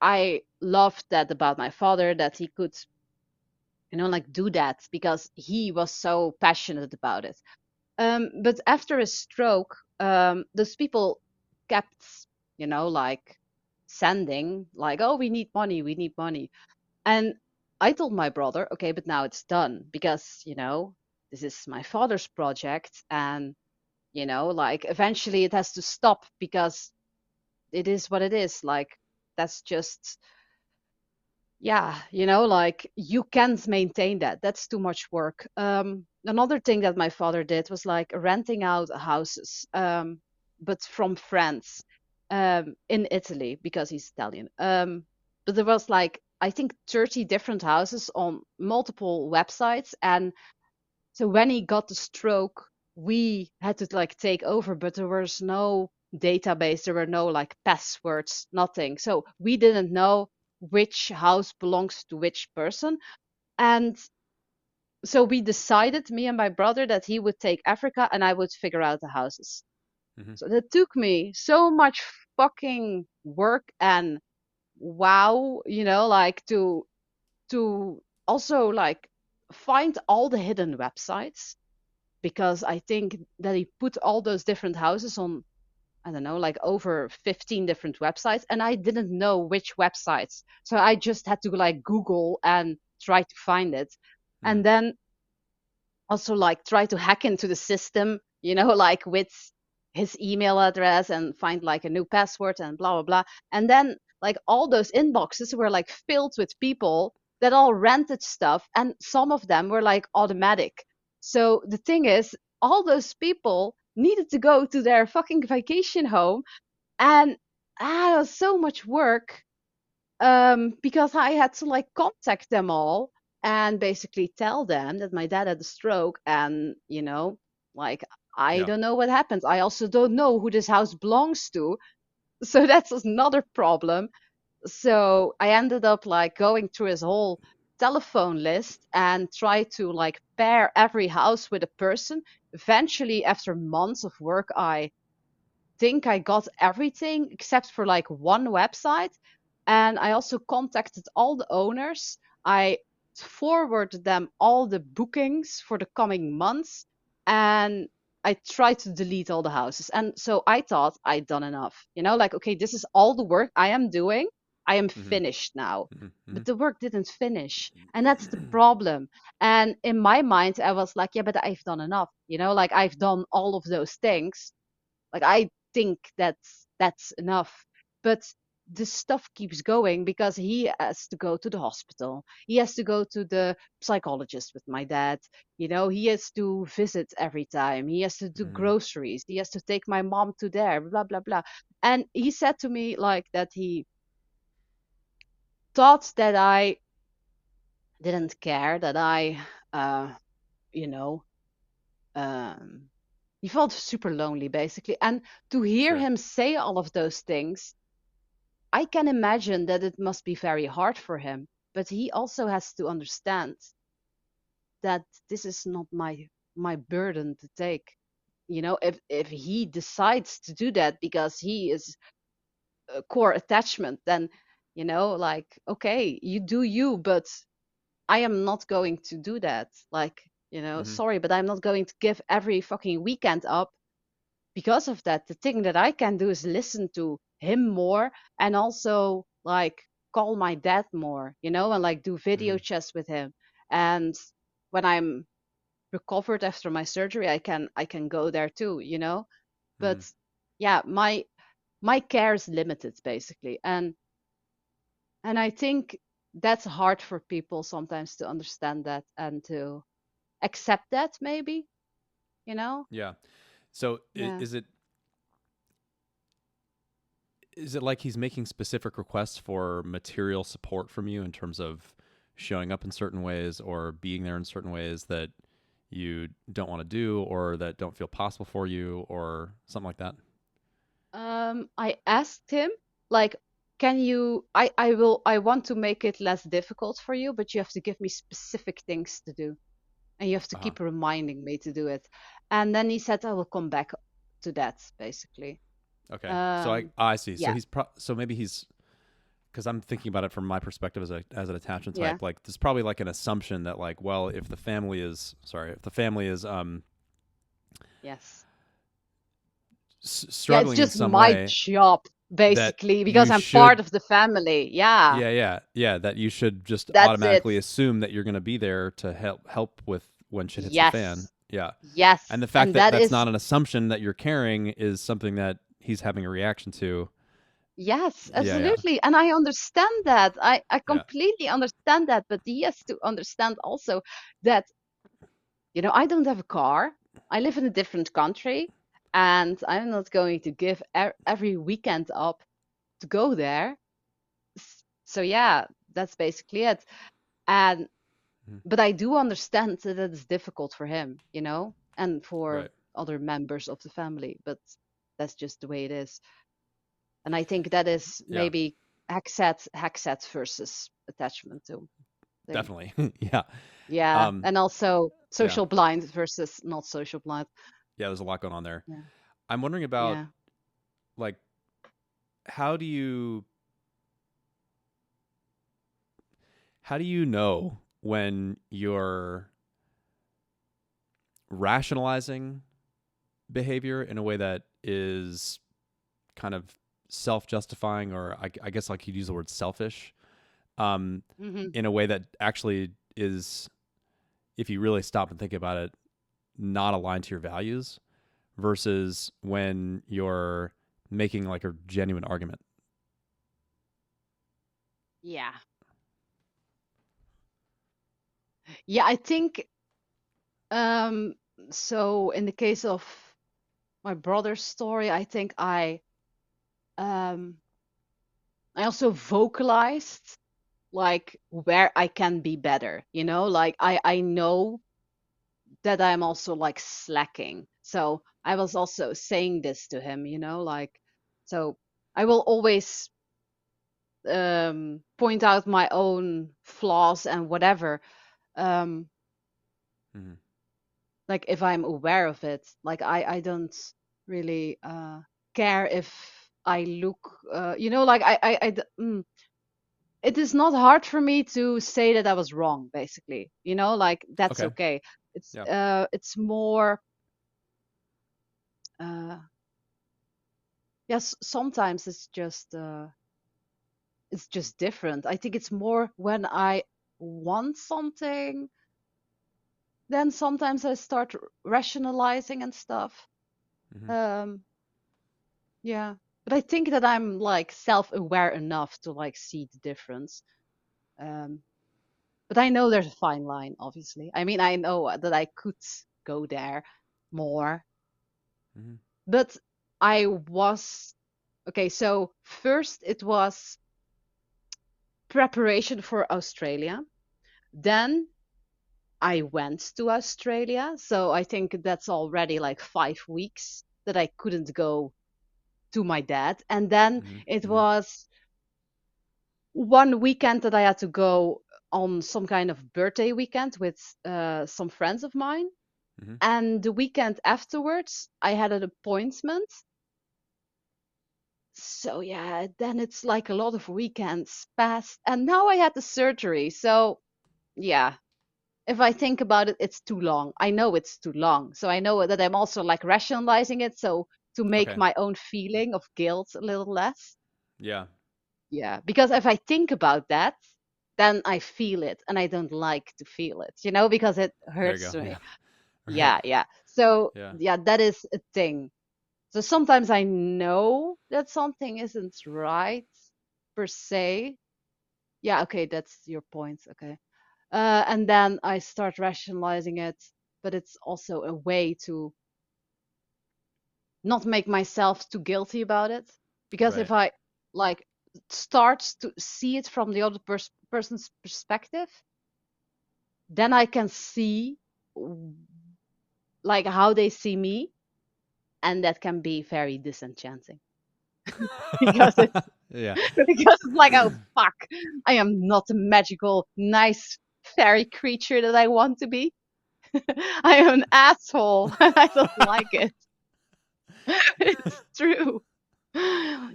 I loved that about my father, that he could like do that because he was so passionate about it. But after his stroke, those people kept, like sending, like, oh, we need money. And I told my brother, okay, but now it's done because, this is my father's project. And, like eventually it has to stop because it is what it is. Like, that's just, yeah, like you can't maintain that. That's too much work. Another thing that my father did was like renting out houses, but from friends, in Italy because he's Italian. But there was like I think 30 different houses on multiple websites, and so when he got the stroke, we had to like take over, but there was no database, there were no like passwords, nothing. So we didn't know which house belongs to which person. And so we decided, me and my brother, that he would take Africa and I would figure out the houses. Mm-hmm. So that took me so much fucking work and wow, like to also like find all the hidden websites, because I think that he put all those different houses on, I don't know, like over 15 different websites, and I didn't know which websites. So I just had to like Google and try to find it. Mm. And then also like try to hack into the system, like with his email address and find like a new password and blah blah blah. And then like all those inboxes were like filled with people that all rented stuff, and some of them were like automatic. So the thing is, all those people needed to go to their fucking vacation home, and it was so much work, because I had to like contact them all and basically tell them that my dad had a stroke, and like I Yeah. don't know what happened. I also don't know who this house belongs to, so that's another problem. So I ended up like going through his whole telephone list and try to like pair every house with a person. Eventually, after months of work, I think I got everything except for like one website. And I also contacted all the owners. I forwarded them all the bookings for the coming months. And I tried to delete all the houses. And so I thought I'd done enough. Like, okay, this is all the work I am doing. I am Mm-hmm. finished now. Mm-hmm. But the work didn't finish. And that's the problem. And in my mind, I was like, yeah, but I've done enough. Like I've done all of those things. Like I think that's enough. But the stuff keeps going because he has to go to the hospital. He has to go to the psychologist with my dad. He has to visit every time. He has to do Mm-hmm. groceries. He has to take my mom to there, blah blah blah. And he said to me like that he thought that I didn't care, that I you know um he felt super lonely basically. And to hear Sure. him say all of those things, I can imagine that it must be very hard for him, but he also has to understand that this is not my burden to take. If he decides to do that because he is a core attachment, then like, okay, you do you, but I am not going to do that. Like, Mm-hmm. sorry, but I'm not going to give every fucking weekend up because of that. The thing that I can do is listen to him more, and also like call my dad more, and like do Mm-hmm. video chats with him. And when I'm recovered after my surgery, I can go there too, Mm-hmm. But yeah, my care is limited basically. And I think that's hard for people sometimes to understand that and to accept that, maybe, you know? Yeah. So Yeah. is it like he's making specific requests for material support from you in terms of showing up in certain ways or being there in certain ways that you don't want to do or that don't feel possible for you or something like that? I asked him, like, can you, I want to make it less difficult for you, but you have to give me specific things to do. And you have to Uh-huh. keep reminding me to do it. And then he said, I will come back to that, basically. Okay. So Um, I see. So yeah, so maybe he's because I'm thinking about it from my perspective as an attachment yeah, type. Like there's probably like an assumption that like, well, if the family is yes. Yeah, it's struggling in just some my way, job, that basically, because you I'm part should of the family. Yeah, yeah, that you should just that's it. automatically assume that you're going to be there to help with when shit hits the fan. Yes, Yeah. And yes. the fact And that that that's is, not an assumption that you're carrying is something that he's having a reaction to. yes, Yeah. absolutely. And I understand that. I Yeah. completely understand that. But he has to understand also that, I don't have a car. I live in a different country, and I'm not going to give every weekend up to go there. So yeah, that's basically it. And Mhm. but I do understand that it's difficult for him, and for Right. other members of the family. But that's just the way it is. And I think that is Yeah. maybe Hackset versus attachment too thing. Definitely. Yeah. Yeah, Um and also yeah. social blind versus not social blind. Yeah, there's a lot going on there. Yeah, I'm wondering about yeah. like how do you how do you know when you're rationalizing behavior in a way that is kind of self-justifying, or I guess like you'd use the word selfish, um, Hmm. in a way that actually is, if you really stop and think about it, not aligned to your values, versus when you're making like a genuine argument. Yeah. Yeah, I think um so in the case of my brother's story, I think um I also vocalized like where I can be better, like I know that I'm also like slacking. So I was also saying this to him, like so I will always point out my own flaws and whatever. Um Mm-hmm. like if I'm aware of it, like I don't really care if I look like it is not hard for me to say that I was wrong, basically, like that's Okay. okay. it's Yeah. uh it's more uh yes, sometimes it's just different. I think it's more when I want something, then sometimes I start rationalizing and stuff. Mm-hmm. um Yeah. But I think that I'm like self-aware enough to like see the difference. Um, but I know there's a fine line, obviously. I mean, I know that I could go there more, Mm-hmm. but I was okay. So first it was preparation for Australia. Then I went to Australia. So I think that's already like 5 weeks that I couldn't go to my dad. And then Mm-hmm. it Mm-hmm. was one weekend that I had to go on some kind of birthday weekend with some friends of mine. Mm-hmm. And the weekend afterwards, I had an appointment. So yeah, then it's like a lot of weekends passed. And now I had the surgery. So yeah, if I think about it, it's too long. I know it's too long. So I know that I'm also like rationalizing it. So to make Okay. my own feeling of guilt a little less. Yeah. Yeah, because if I think about that, then I feel it and I don't like to feel it, because it There you hurts go. Yeah. me. Right. Yeah, yeah. So, Yeah. yeah, that is a thing. So sometimes I know that something isn't right per se. Yeah, okay, that's your point. Okay. And then I start rationalizing it, but it's also a way to not make myself too guilty about it. Because Right. if I like start to see it from the other person's perspective, then I can see like how they see me, and that can be very disenchanting because it's Yeah. because it's like, oh fuck, I am not the magical nice fairy creature that I want to be. I am an asshole and I don't like it. It's true.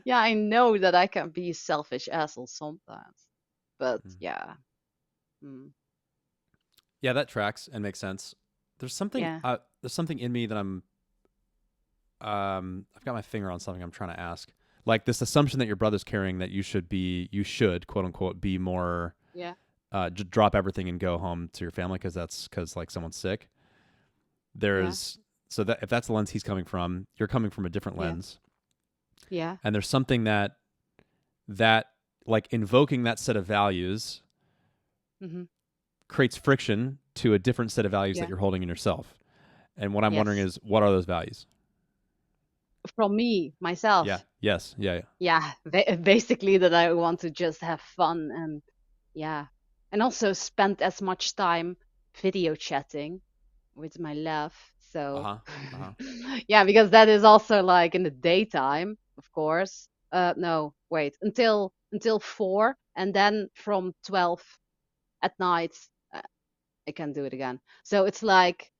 Yeah, I know that I can be a selfish asshole sometimes, but Mm. yeah. Mm, Yeah, that tracks and makes sense. yeah. There's something in me that I've got my finger on something I'm trying to ask. Like this assumption that your brother's carrying, that you should quote unquote be more, Yeah. drop everything and go home to your family because like someone's sick. Yeah. There's so that if that's the lens he's coming from, you're coming from a different Yeah. lens, Yeah. and there's something that like invoking that set of values Hmm. creates friction to a different set of values that Yeah. you're holding in yourself. And what I'm wondering Yes. is, what are those values? From me, Yeah. myself. Yes. Yeah. Yeah. Yeah. Basically, that I want to just have fun and yeah. And also spend as much time video chatting with my love. Uh So, huh. Uh huh. yeah, because that is also like in the daytime, of course. No, wait, until 4, and then from 12 at night, uh, I can do it again. So it's like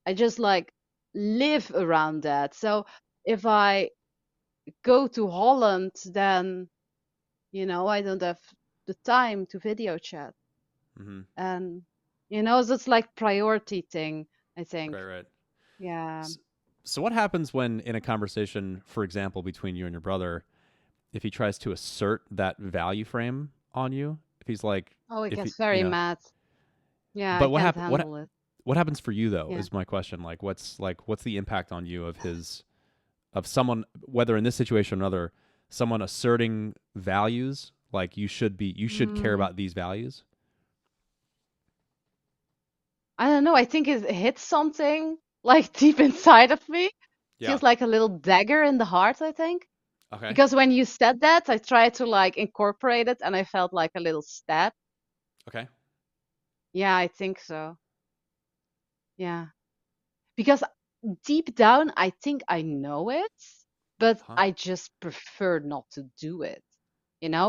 I just like live around that. So if I go to Holland, then I don't have the time to video chat, Mm-hmm. and so it's like priority thing, I think. Right. Right. Yeah. S- So what happens when in a conversation, for example, between you and your brother, if he tries to assert that value frame on you? If he's like, Oh, it if he, gets very mad. Yeah, I but can't what handle it. what happens for you though Yeah. is my question. What's the impact on you of someone, whether in this situation or another, someone asserting values like you should care Mm, about these values. I don't know. I think it hits something like deep inside of me. Yeah. Feels like a little dagger in the heart, I think. Okay. Because when you said that, I tried to like incorporate it and I felt like a little stab. Okay. Yeah, I think so. Yeah. Because deep down, I think I know it, but Huh. I just prefer not to do it.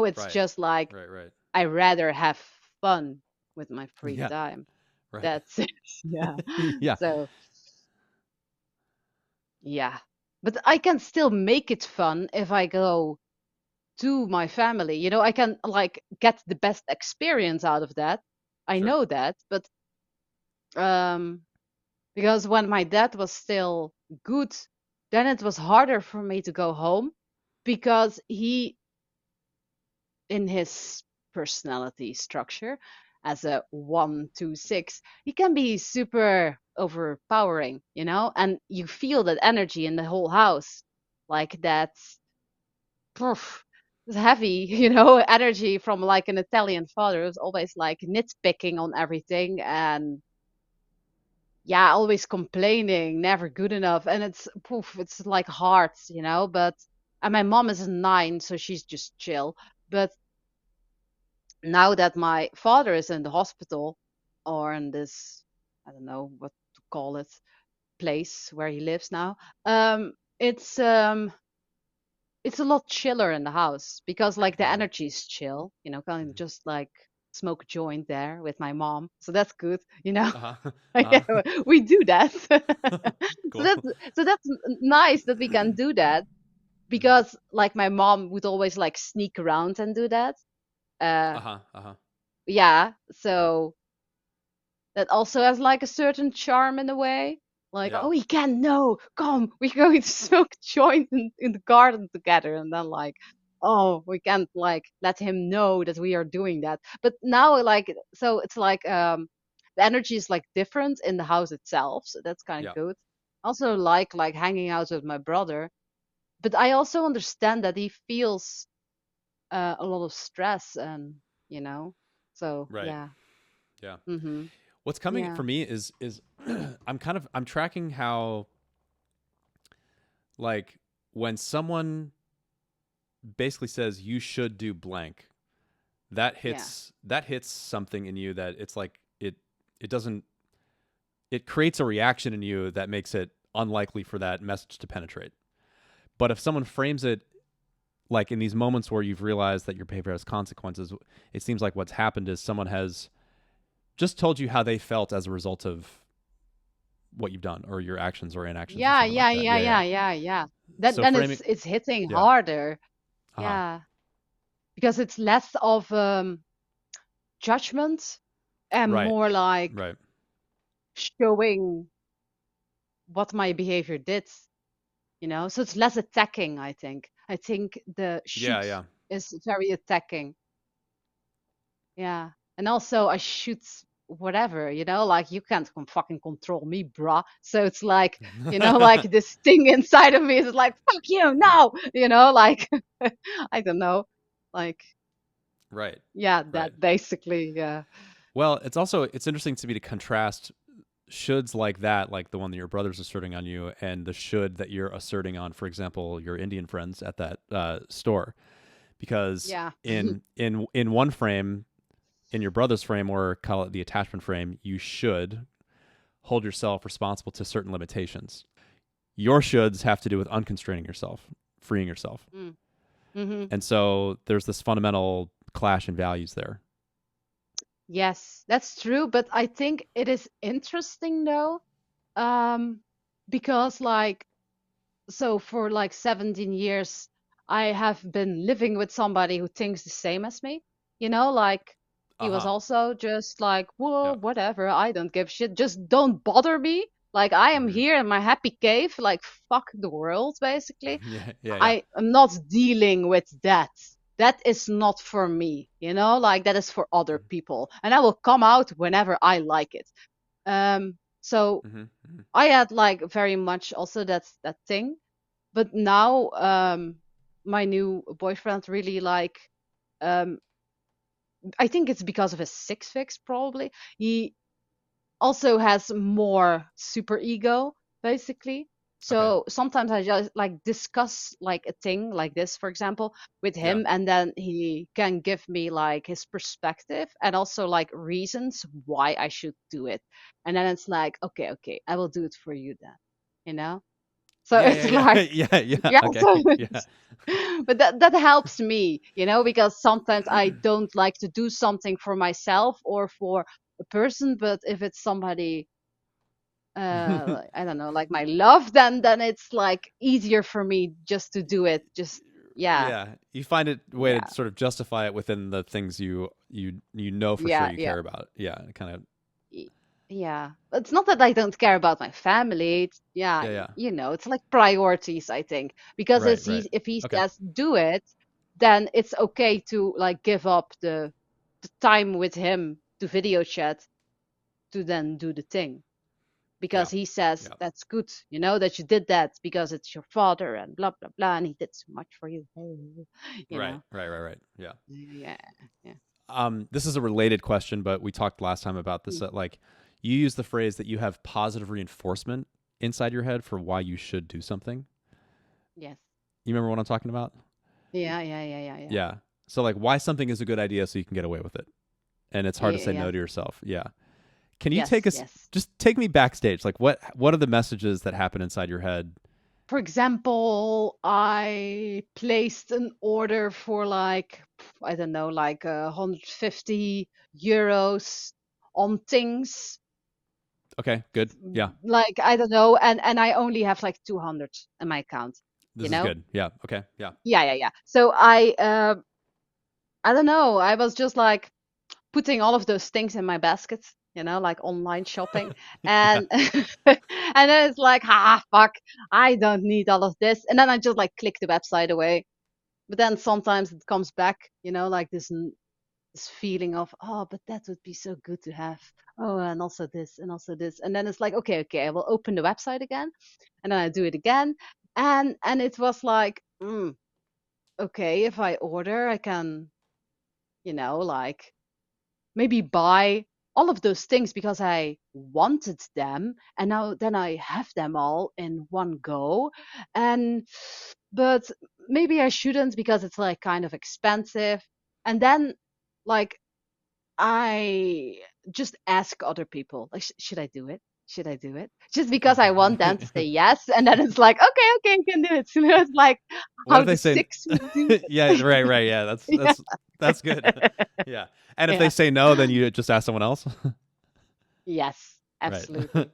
It's Right. just like Right. I rather have fun with my free Yeah. time. Right. That's it. Yeah. Yeah. So, yeah. But I can still make it fun if I go to my family. I can like get the best experience out of that. I Sure. know that, but um because when my dad was still good, then it was harder for me to go home because he, in his personality structure, as a 126, he can be super overpowering, and you feel that energy in the whole house, like that, poof, heavy, energy from like an Italian father who's always like nitpicking on everything and yeah, always complaining, never good enough. And it's poof, it's like hard, but and my mom is a 9, so she's just chill. But now that my father is in the hospital or in this, I don't know what to call it, place where he lives now, um, it's um it's a lot chiller in the house because like the Right. energy is chill, kind of Mhm. just like smoke a joint there with my mom. So that's good. Uh huh. Yeah, we do that. so Cool. that's so that's nice that we can do that Mhm. because like my mom would always like sneak around and do that. Uh Uh huh. Uh huh. yeah, so that also has like a certain charm in a way. Like, Yeah. oh, he can no, come, we're going to smoke a joint in the garden together, and then like, oh, we can't like let him know that we are doing that. But now, like, so it's like the energy is like different in the house itself, so that's kind of Yeah. good. Also, like hanging out with my brother, but I also understand that he feels a lot of stress, and you know, so Right. yeah, Yeah. mm-hmm, What's coming yeah, for me is I'm tracking how, like, when someone basically says you should do blank, yeah. that hits something in you that it's like it doesn't, it creates a reaction in you that makes it unlikely for that message to penetrate. But if someone frames it like in these moments where you've realized that your behavior has consequences, it seems like what's happened is someone has just told you how they felt as a result of what you've done or your actions or inactions or Yeah, something like yeah, that. yeah, Yeah, yeah. yeah, yeah, yeah. Then So then framing, it's hitting yeah. harder. Uh huh. Yeah, because it's less of judgment and Right. more like Right. showing what my behavior did, So it's less attacking, I think. I think the Yeah. shoot Yeah. is very attacking. Yeah. And also I shoot whatever, like you can't fucking control me, bruh. So it's like, like this thing inside of me is like, fuck you, no, like I don't know. Like, right. yeah, Right. that basically, yeah. Well, it's interesting to me to contrast shoulds like that, like the one that your brother's asserting on you, and the should that you're asserting on, for example, your Indian friends at that store, because Yeah. in one frame, in your brother's frame, or call it the attachment frame, you should hold yourself responsible to certain limitations. Your shoulds have to do with unconstraining yourself, freeing yourself, Mm. Hmm. and so there's this fundamental clash in values there. Yes, that's true. But I think it is interesting though, um, because like, so for like 17 years, I have been living with somebody who thinks the same as me. Like Uh he was huh. also just like, whoa, Yeah. whatever, I don't give shit, just don't bother me. Like I am Hmm. here in my happy cave, like fuck the world, basically. Yeah, yeah, yeah. I am not dealing with that. That is not for me, like that is for other people. And I will come out whenever I like it. So Mm-hmm. Hmm. I had like very much also that thing. But now my new boyfriend really like um I think it's because of his six fix probably. He also has more super ego basically. Okay. So sometimes I just like discuss like a thing like this, for example, with Yeah. him, and then he can give me like his perspective and also like reasons why I should do it. And then it's like, okay, okay, I will do it for you then, you know? So Yeah, yeah, it's yeah, like, yeah, yeah. yeah, Okay. so Yeah. but that helps me, because sometimes I don't like to do something for myself or for a person, but if it's somebody, I don't know, like my love, then it's like easier for me just to do it. Just yeah, Yeah, you find it a way yeah, to sort of justify it within the things you know for sure yeah, you yeah. care about. Yeah, kind of. Y- Yeah, it's not that I don't care about my family. It's, yeah, Yeah, yeah. it's like priorities, I think. Because Right, right. if he Okay. says do it, then it's okay to like give up the time with him to video chat to then do the thing. Yeah, Because he says yeah. that's good, that you did that because it's your father and blah blah blah, and he did so much for you, you Right, know. right, right, right. Yeah. Yeah, yeah. This is a related question, but we talked last time about this. Mm. Like, you use the phrase that you have positive reinforcement inside your head for why you should do something. Yes. You remember what I'm talking about? Yeah, yeah, yeah, yeah, yeah. Yeah. So like, why something is a good idea, so you can get away with it, and it's hard to Yeah, say no yeah. to yourself. Yeah. Can you take Yes, us? yes. Just take me backstage. Like, what are the messages that happen inside your head? For example, I placed an order for like, I don't know, like 150 euros on things. Okay, good. Yeah, Like, I don't know, and I only have like 200 in my account, you this is know? good. Yeah. Okay. Yeah. Yeah, yeah, yeah. So I don't know. I was just like putting all of those things in my basket, like online shopping. Yeah. And and then it's like, fuck, I don't need all of this. And then I just like click the website away. But then sometimes it comes back, like this feeling of, oh, but that would be so good to have. Oh, and also this, and also this. And then it's like, okay, okay, I will open the website again, and then I do it again. And it was like, okay, if I order, I can, like maybe buy all of those things because I wanted them, and now then I have them all in one go. And but maybe I shouldn't because it's like kind of expensive. And then like I just ask other people, like, should I do it? Should I do it? Just because I want them to say yes, and then it's like, okay, okay, I can do it. So it's like What how if they the say? six would do Yeah. it. Right. Right. Yeah. That's Yeah, that's good. Yeah. And if they yeah, say no, then you just ask someone else. yes, Right. absolutely.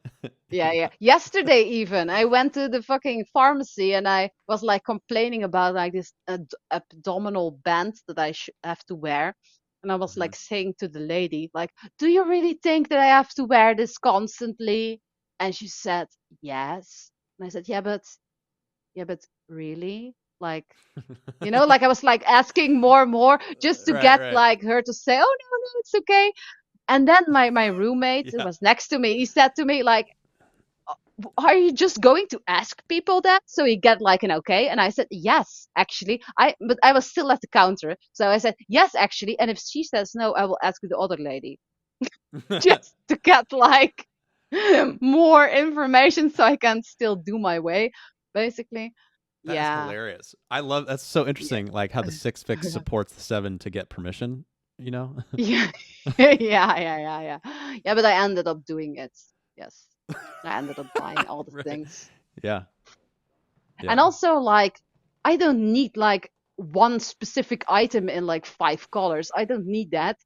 Yeah, yeah. Yesterday even, I went to the fucking pharmacy and I was like complaining about like this abdominal band that I have to wear. And I was Hmm. like saying to the lady, like, do you really think that I have to wear this constantly? And she said, yes. And I said, yeah, but really? Like, like I was like asking more and more just to Right. get Right. like her to say, oh no, no, it's okay. And then my roommate who Yeah. was next to me, he said to me like, are you just going to ask people that so you get like an okay? And I said yes, actually. But I was still at the counter, so I said yes, actually. And if she says no, I will ask the other lady just to get like more information so I can still do my way, basically. That is Yeah, hilarious. I love that's so yeah, interesting. Like how the six fix supports the seven to get permission. You know. yeah, yeah, yeah, yeah, yeah. Yeah, but I ended up doing it. Yes, I ended up buying all the Right. things. Yeah. And Yeah. also, like, I don't need like one specific item in like 5 colors. I don't need that,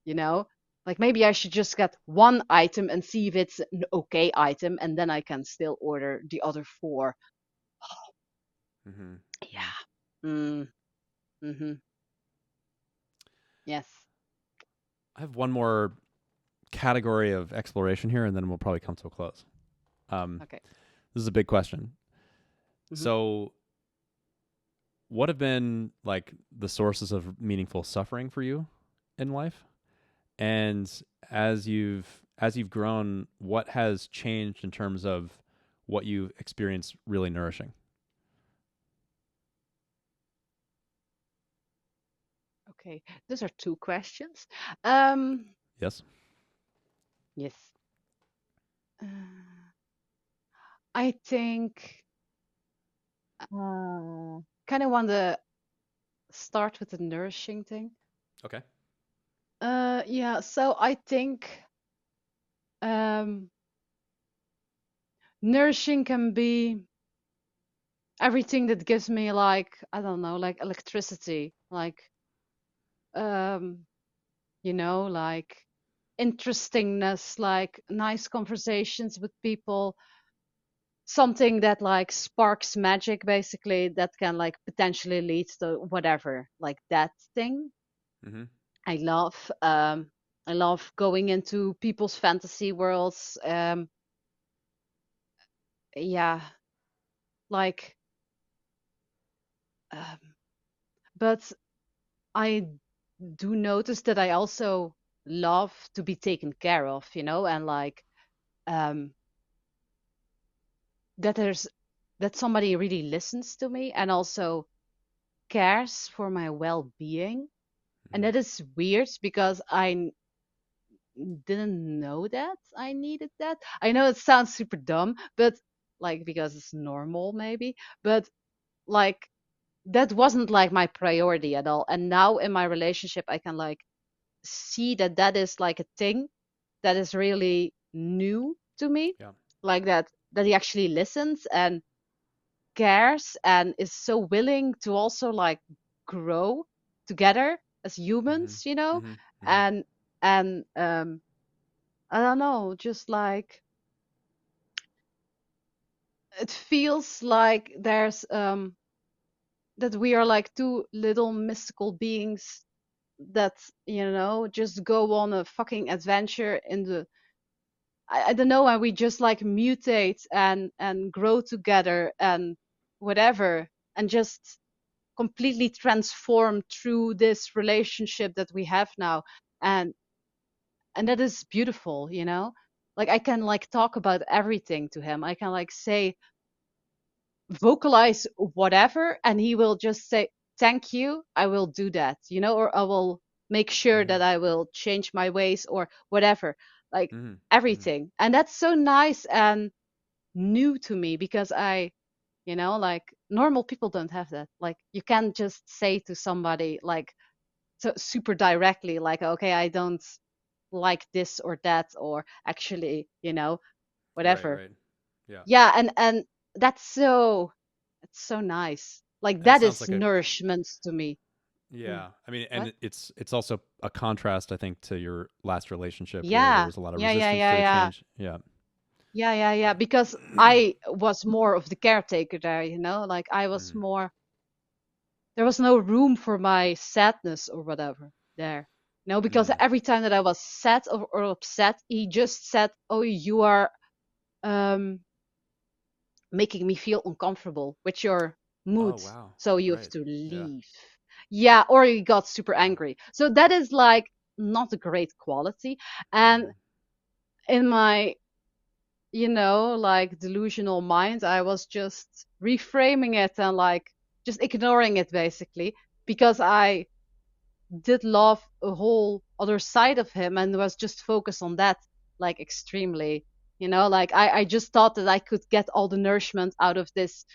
you know? Like, maybe I should just get one item and see if it's an okay item, and then I can still order the other four. Hmm. Yeah. Mm, mm-hmm. Yes. I have one more category of exploration here, and then we'll probably come to a close. Okay. This is a big question. Hmm. So, what have been like the sources of meaningful suffering for you in life? And as you've grown, what has changed in terms of what you experience really nourishing? Okay. Those are two questions. Um, Yes. yes. Uh, I think kind of want to start with the nourishing thing. Okay. Yeah. So I think um, nourishing can be everything that gives me like I don't know, like electricity, like um, like interestingness, like nice conversations with people, something that like sparks magic basically that can like potentially lead to whatever, like that thing. Mm-hmm. I love I love going into people's fantasy worlds. Yeah, like um, but I do notice that I also love to be taken care of, and like um that there's that somebody really listens to me and also cares for my well-being. And Mm-hmm. that is weird because didn't know that I needed that. I know it sounds super dumb, but like because it's normal maybe, but like that wasn't like my priority at all. And now in my relationship, I can like see that that is like a thing that is really new to me, Yeah. like that he actually listens and cares and is so willing to also like grow together as Mm-hmm. humans, Mm-hmm. Mm-hmm. and I don't know, just like it feels like there's that we are like two little mystical beings that just go on a fucking adventure in the I don't know, and we just like mutate and grow together and whatever, and just completely transform through this relationship that we have now. And and that is beautiful, like I can like talk about everything to him. I can like say, vocalize whatever, and he will just say, thank you, I will do that, or I will make sure Mm-hmm. that I will change my ways or whatever, like Mm-hmm. Mm-hmm. everything. And that's so nice and new to me because like normal people don't have that. Like you can't just say to somebody like so super directly, like, okay, I don't like this or that, or actually, Right. whatever. Right. Yeah. Yeah, and that's so it's so nice. Like And it that sounds is like a nourishment to me. Yeah. yeah. I mean, What? and it's also a contrast, I think, to your last relationship where there Yeah. was a lot of Yeah, yeah, resistance yeah, to the yeah. change. Yeah. Yeah, yeah, yeah. Because I was more of the caretaker there, like I was Mm-hmm. more, there was no room for my sadness or whatever there. No, because Mm-hmm. every time that I was sad or upset, he just said, oh, you are um making me feel uncomfortable with your Oh mood, wow. so you have Right. to Yeah. leave. Yeah, or he got super Yeah. angry. So that is like not a great quality. And Mm-hmm. in my, like delusional mind, I was just reframing it and like just ignoring it basically because I did love a whole other side of him and was just focused on that like extremely. Like I just thought that I could get all the nourishment out of this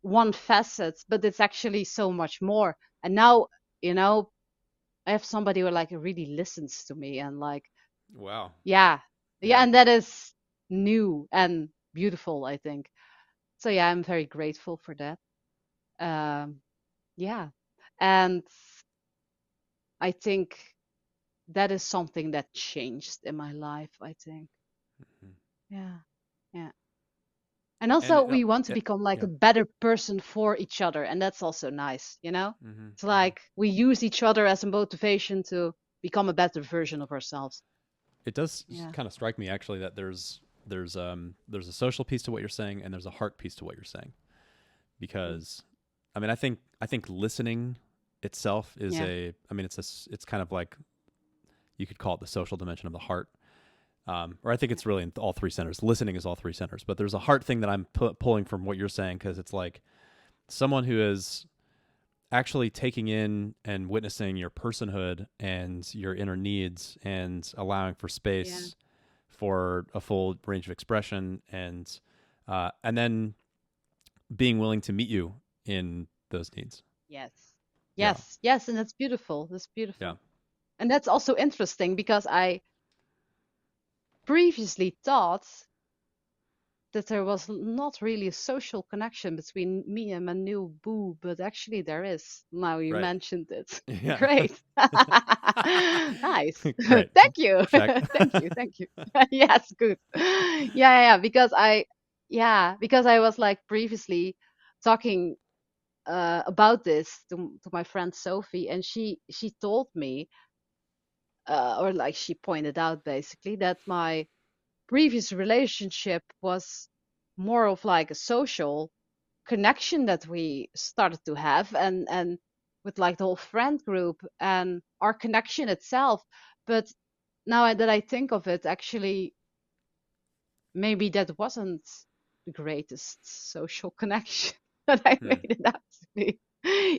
one facet, but it's actually so much more. And now, you know, I have somebody who like really listens to me and like, Wow. yeah, yeah, Yeah. and that is new and beautiful, I think. So yeah, I'm very grateful for that. Um, yeah, and I think that is something that changed in my life, I think. Mm-hmm. Yeah, yeah. And And also, we want to it become like yeah. a better person for each other, and that's also nice. Mm-hmm. It's Mm-hmm. like we use each other as a motivation to become a better version of ourselves. It does Yeah. kind of strike me actually that there's a social piece to what you're saying, and there's a heart piece to what you're saying. Mm. Because, I mean, I think listening itself is Yeah. it's kind of like, you could call it the social dimension of the heart. Or I think it's really in all three centers. Listening is all three centers, but there's a heart thing that I'm pulling from what you're saying, because it's like someone who is actually taking in and witnessing your personhood and your inner needs and allowing for Yeah. space for a full range of expression, and then being willing to meet you in those needs. Yes. Yeah. Yes. Yes. And that's beautiful. That's Yeah. beautiful. And that's also interesting because I previously thought that there was not really a social connection between me and my new boo, but actually there is. Now you Right. mentioned it. Yeah. Great. Nice. Great. Thank you. Check. Thank you. Thank you. Yes, good. Yeah, yeah, yeah, because I was like previously talking about this to my friend Sophie, and she told me, or like she pointed out basically that my previous relationship was more of like a social connection that we started to have, and with like the whole friend group and our connection itself. But now that I think of it, actually maybe that wasn't the greatest social connection that I Hmm. made it out to be.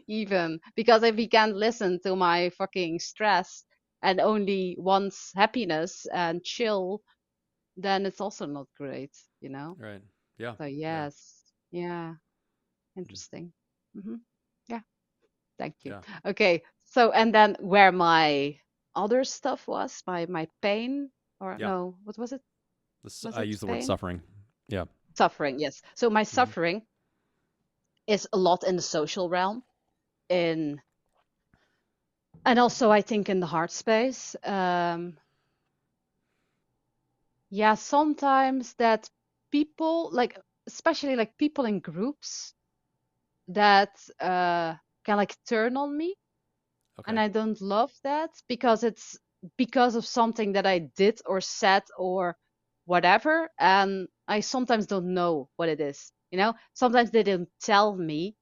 Even because if he can't listen to my fucking stress and only wants happiness and chill, then it's also not great, you know? Right. Yeah. So Yeah. yes, yeah, Mm. interesting. Hmm. Yeah, thank you. Yeah. Okay, so and then where my other stuff was, my pain, or Yeah. no, what was it? Was I it use the word pain? suffering. Yeah. Suffering, yes. So my Hmm. suffering is a lot in the social realm, in and also I think in the heart space. Yeah, sometimes that people like, especially like people in groups that can like turn on me, and Okay. I don't love that because it's because of something that I did or said or whatever, and I sometimes don't know what it is. You know, sometimes they didn't tell me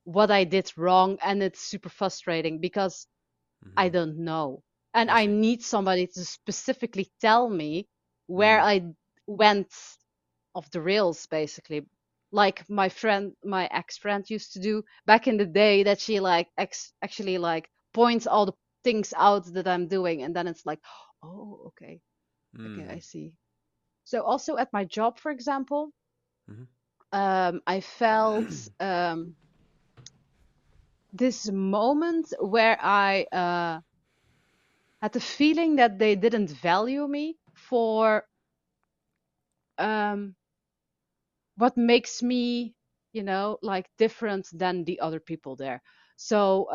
what I did wrong, and it's super frustrating because I Hmm. don't know. And I I see. need somebody to specifically tell me where Hmm. I went off the rails, basically. Like my ex-friend used to do back in the day, that she like actually like points all the things out that I'm doing, and then it's like, oh, okay, okay, I Mm. see. So also at my job, for example, Hmm. I felt this moment where I had the feeling that they didn't value me for um, what makes me, like different than the other people there. So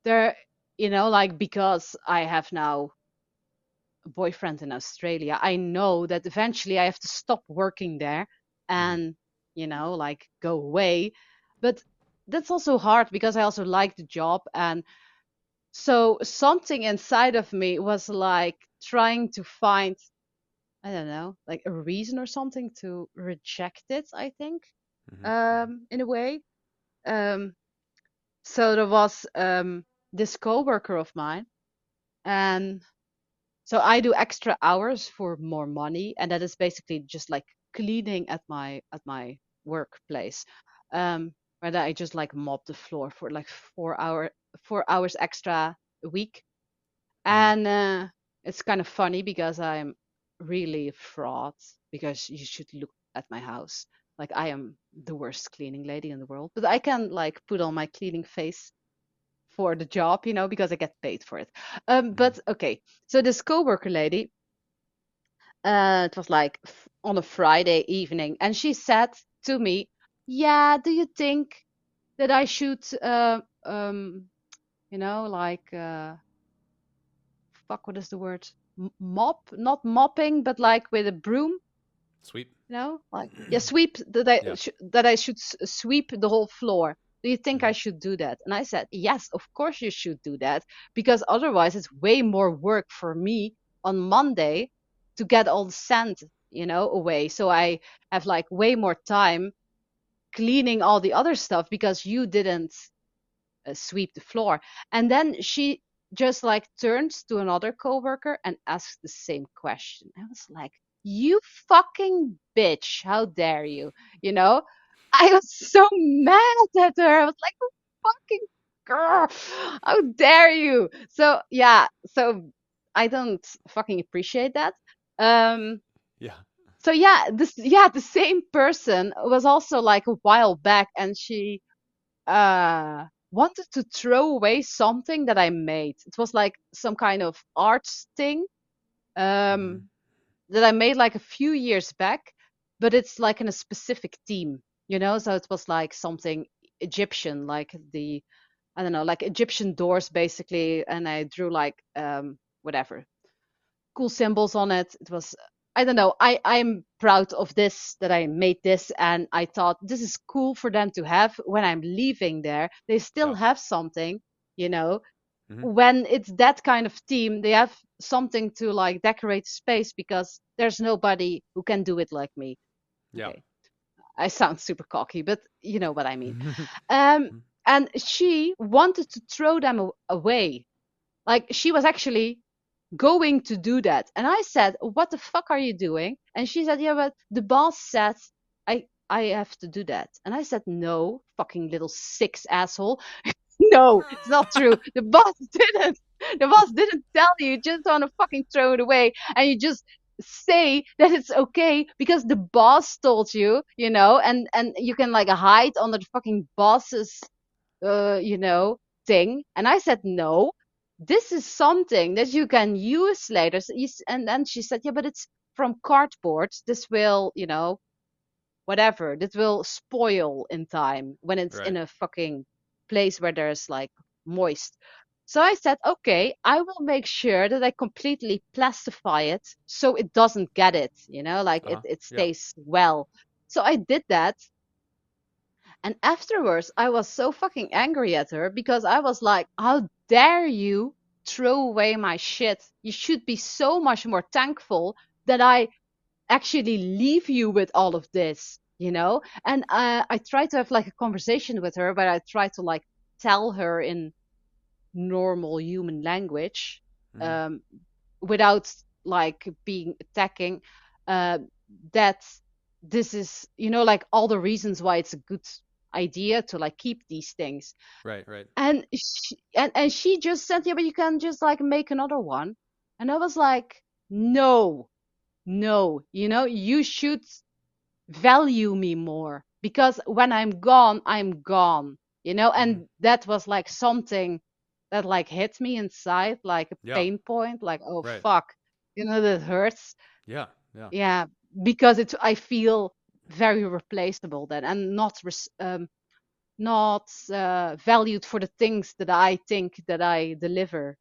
there, like because I have now a boyfriend in Australia, I know that eventually I have to stop working there Hmm. and, like go away. But that's also hard because I also like the job. And so something inside of me was like trying to find, I don't know, like a reason or something to reject it, I think, Hmm. in a way. Um, so there was this coworker of mine, and so I do extra hours for more money, and that is basically just like cleaning at my workplace. Where I just like mop the floor for like 4 hours extra a week. Hmm. And it's kind of funny because I'm really a fraud, because you should look at my house. Like I am the worst cleaning lady in the world, but I can like put on my cleaning face for the job, because I get paid for it. Hmm. But okay, so this coworker lady, it was like on a Friday evening, and she said to me, "Yeah, do you think that I should, like, fuck, what is the word? Mop, not mopping, but like with a broom, Sweet. like, yeah, sweep, that I Yeah. that I should sweep the whole floor. Do you think I Hmm. should do that?" And I said, "Yes, of course you should do that, because otherwise it's way more work for me on Monday, to get all the sand, away. So I have like way more time cleaning all the other stuff because you didn't sweep the floor. And then she just like turns to another coworker and asks the same question. I was like, you fucking bitch, how dare you? You know, I was so mad at her. I was like, "You fucking girl, how dare you?" So yeah, so I don't fucking appreciate that. Um, Yeah. so yeah, the same person was also like a while back, and she wanted to throw away something that I made. It was like some kind of arts thing Mm-hmm. that I made like a few years back, but it's like in a specific theme. So it was like something Egyptian, like I don't know, like Egyptian doors basically, and I drew like whatever cool symbols on it. It was, I don't know, I'm proud of this, that I made this, and I thought this is cool for them to have when I'm leaving there. They still Yeah. have something, you know. Mm-hmm. When it's that kind of team, they have something to like decorate space because there's nobody who can do it like me. Yeah. Okay, I sound super cocky, but you know what I mean. Mm-hmm. Um, and she wanted to throw them away. Like she was actually going to do that. And I said, "What the fuck are you doing?" And she said, "Yeah, but the boss said I have to do that." And I said, "No, fucking little six asshole. No, it's not true. The boss didn't. The boss didn't tell you. You just want to fucking throw it away, and you just say that it's okay because the boss told you, and you can like hide under the fucking boss's thing." And I said, "No, this is something that you can use later." And then she said, "Yeah, but it's from cardboard. This will, whatever, this will spoil in time when it's in Right. a fucking place where there's like moist." So I said, "Okay, I will make sure that I completely plastify it so it doesn't get it, like it, Uh-huh. it Yeah. stays well." So I did that. And afterwards, I was so fucking angry at her because I was like, how dare you throw away my shit? You should be so much more thankful that I actually leave you with all of this. And I tried to have like a conversation with her, but I tried to like tell her in normal human language, Mm-hmm. um, without like being attacking, uh, that this is, like all the reasons why it's a good idea to like keep these things. Right. Right. And she just said, "Yeah, but you can just like make another one." And I was like, "No, no, you should value me more because when I'm gone, I'm gone." Mm-hmm. And that was like something that like hit me inside, like a Yeah. pain point, like, oh Right. fuck, that hurts. Yeah. Yeah. Yeah, because I feel very replaceable then, and not valued for the things that I think that I deliver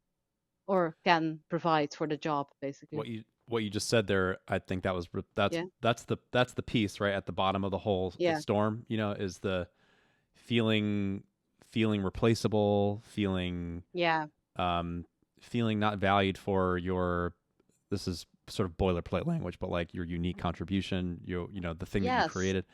or can provide for the job, basically. What you just said there, I think that was Yeah, that's the piece right at the bottom of the whole yeah, storm. Is the feeling feeling replaceable, yeah, um, feeling not valued for your. This is sort of boilerplate language, but like your unique contribution, the thing that you yes, created.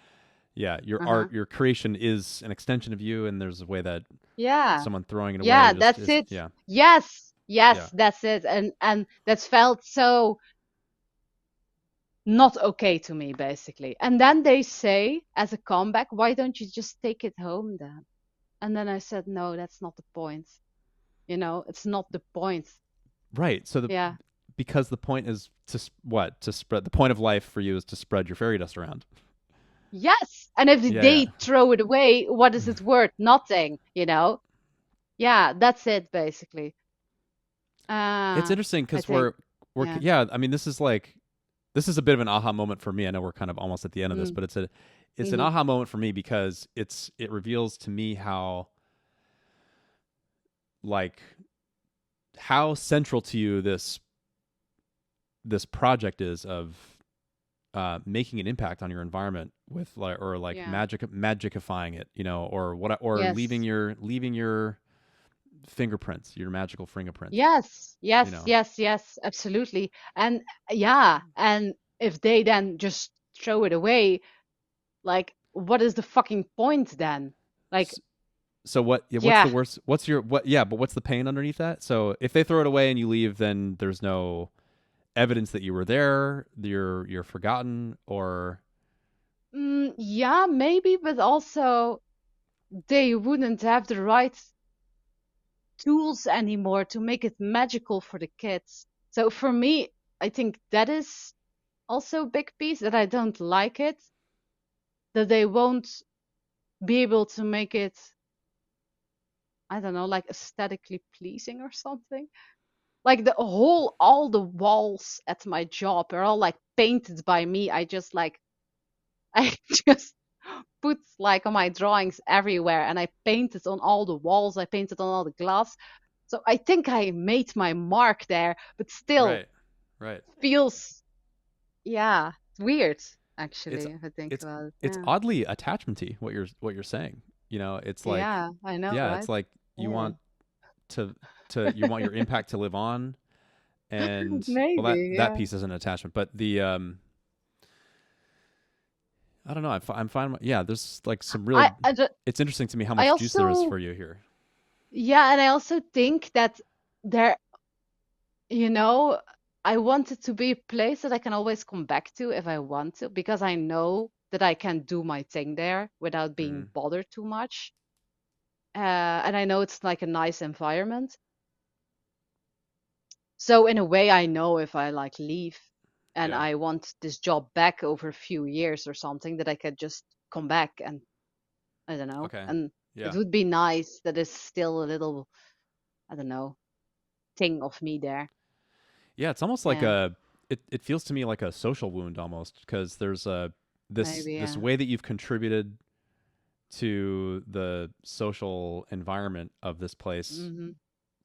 Yeah, your uh-huh, art, your creation is an extension of you, and there's a way that yeah. someone throwing it away Yeah, just that's is. it. Yeah, Yes, yeah, yes, that's it. And that felt so not okay to me, basically. And then they say, as a comeback, "Why don't you just take it home then?" And then I said, "No, that's not the point. It's not the point." right. So Yeah. because the point is to spread the point of life for you is to spread your fairy dust around. Yes. And if Yeah, they throw it away, what is it worth? Nothing. Yeah, that's it, basically. it's Uh, interesting I because think. we're Yeah. yeah. I mean, this is a bit of an aha moment for me. I know we're kind of almost at the end of this, Mm, but it's an mm-hmm. aha moment for me because it reveals to me like how central to you this project is of making an impact on your environment with like Yeah. magicifying it, or what, or Yes. leaving your fingerprints, your magical fingerprint, Yes, you yes, know. yes, yes, absolutely. And yeah, and if they then just throw it away, like, what is the fucking point then? Like, S- So what? Yeah, what's the yeah, worst? What's your what? Yeah, but what's the pain underneath that? So if they throw it away and you leave, then there's no evidence that you were there. You're forgotten, or yeah, maybe, but also they wouldn't have the right tools anymore to make it magical for the kids. So for me, I think that is also a big piece that I don't like it, that they won't be able to make it, I don't know, like aesthetically pleasing or something. Like all the walls at my job are all like painted by me. I just like, I just put like on my drawings everywhere and I painted on all the walls. I painted on all the glass. So I think I made my mark there, but still right, right. feels, yeah, weird It's actually if I think it's about it. it's Yeah. oddly attachmenty what you're saying. You know, it's like Yeah, I know, yeah, it's right? like you Yeah. want to you want your impact to live on, and well Maybe, that yeah. piece is an attachment, but the I don't know. I'm fine. Yeah, there's like some real. I, ju- It's interesting to me how I much juice there is also, for you here. yeah, and I also think that there, you know, I want it to be a place that I can always come back to if I want to, because I know that I can do my thing there without being Mm, bothered too much. And I know it's like a nice environment. So in a way, I know if I like leave and yeah. I want this job back over a few years or something, that I could just come back and I don't know. Okay. And it Yeah. would be nice that there's still a little, I don't know, thing of me there. Yeah. It's almost like Yeah, a. It feels to me like a social wound almost because there's a maybe, this yeah. way that you've contributed to the social environment of this place, Hmm.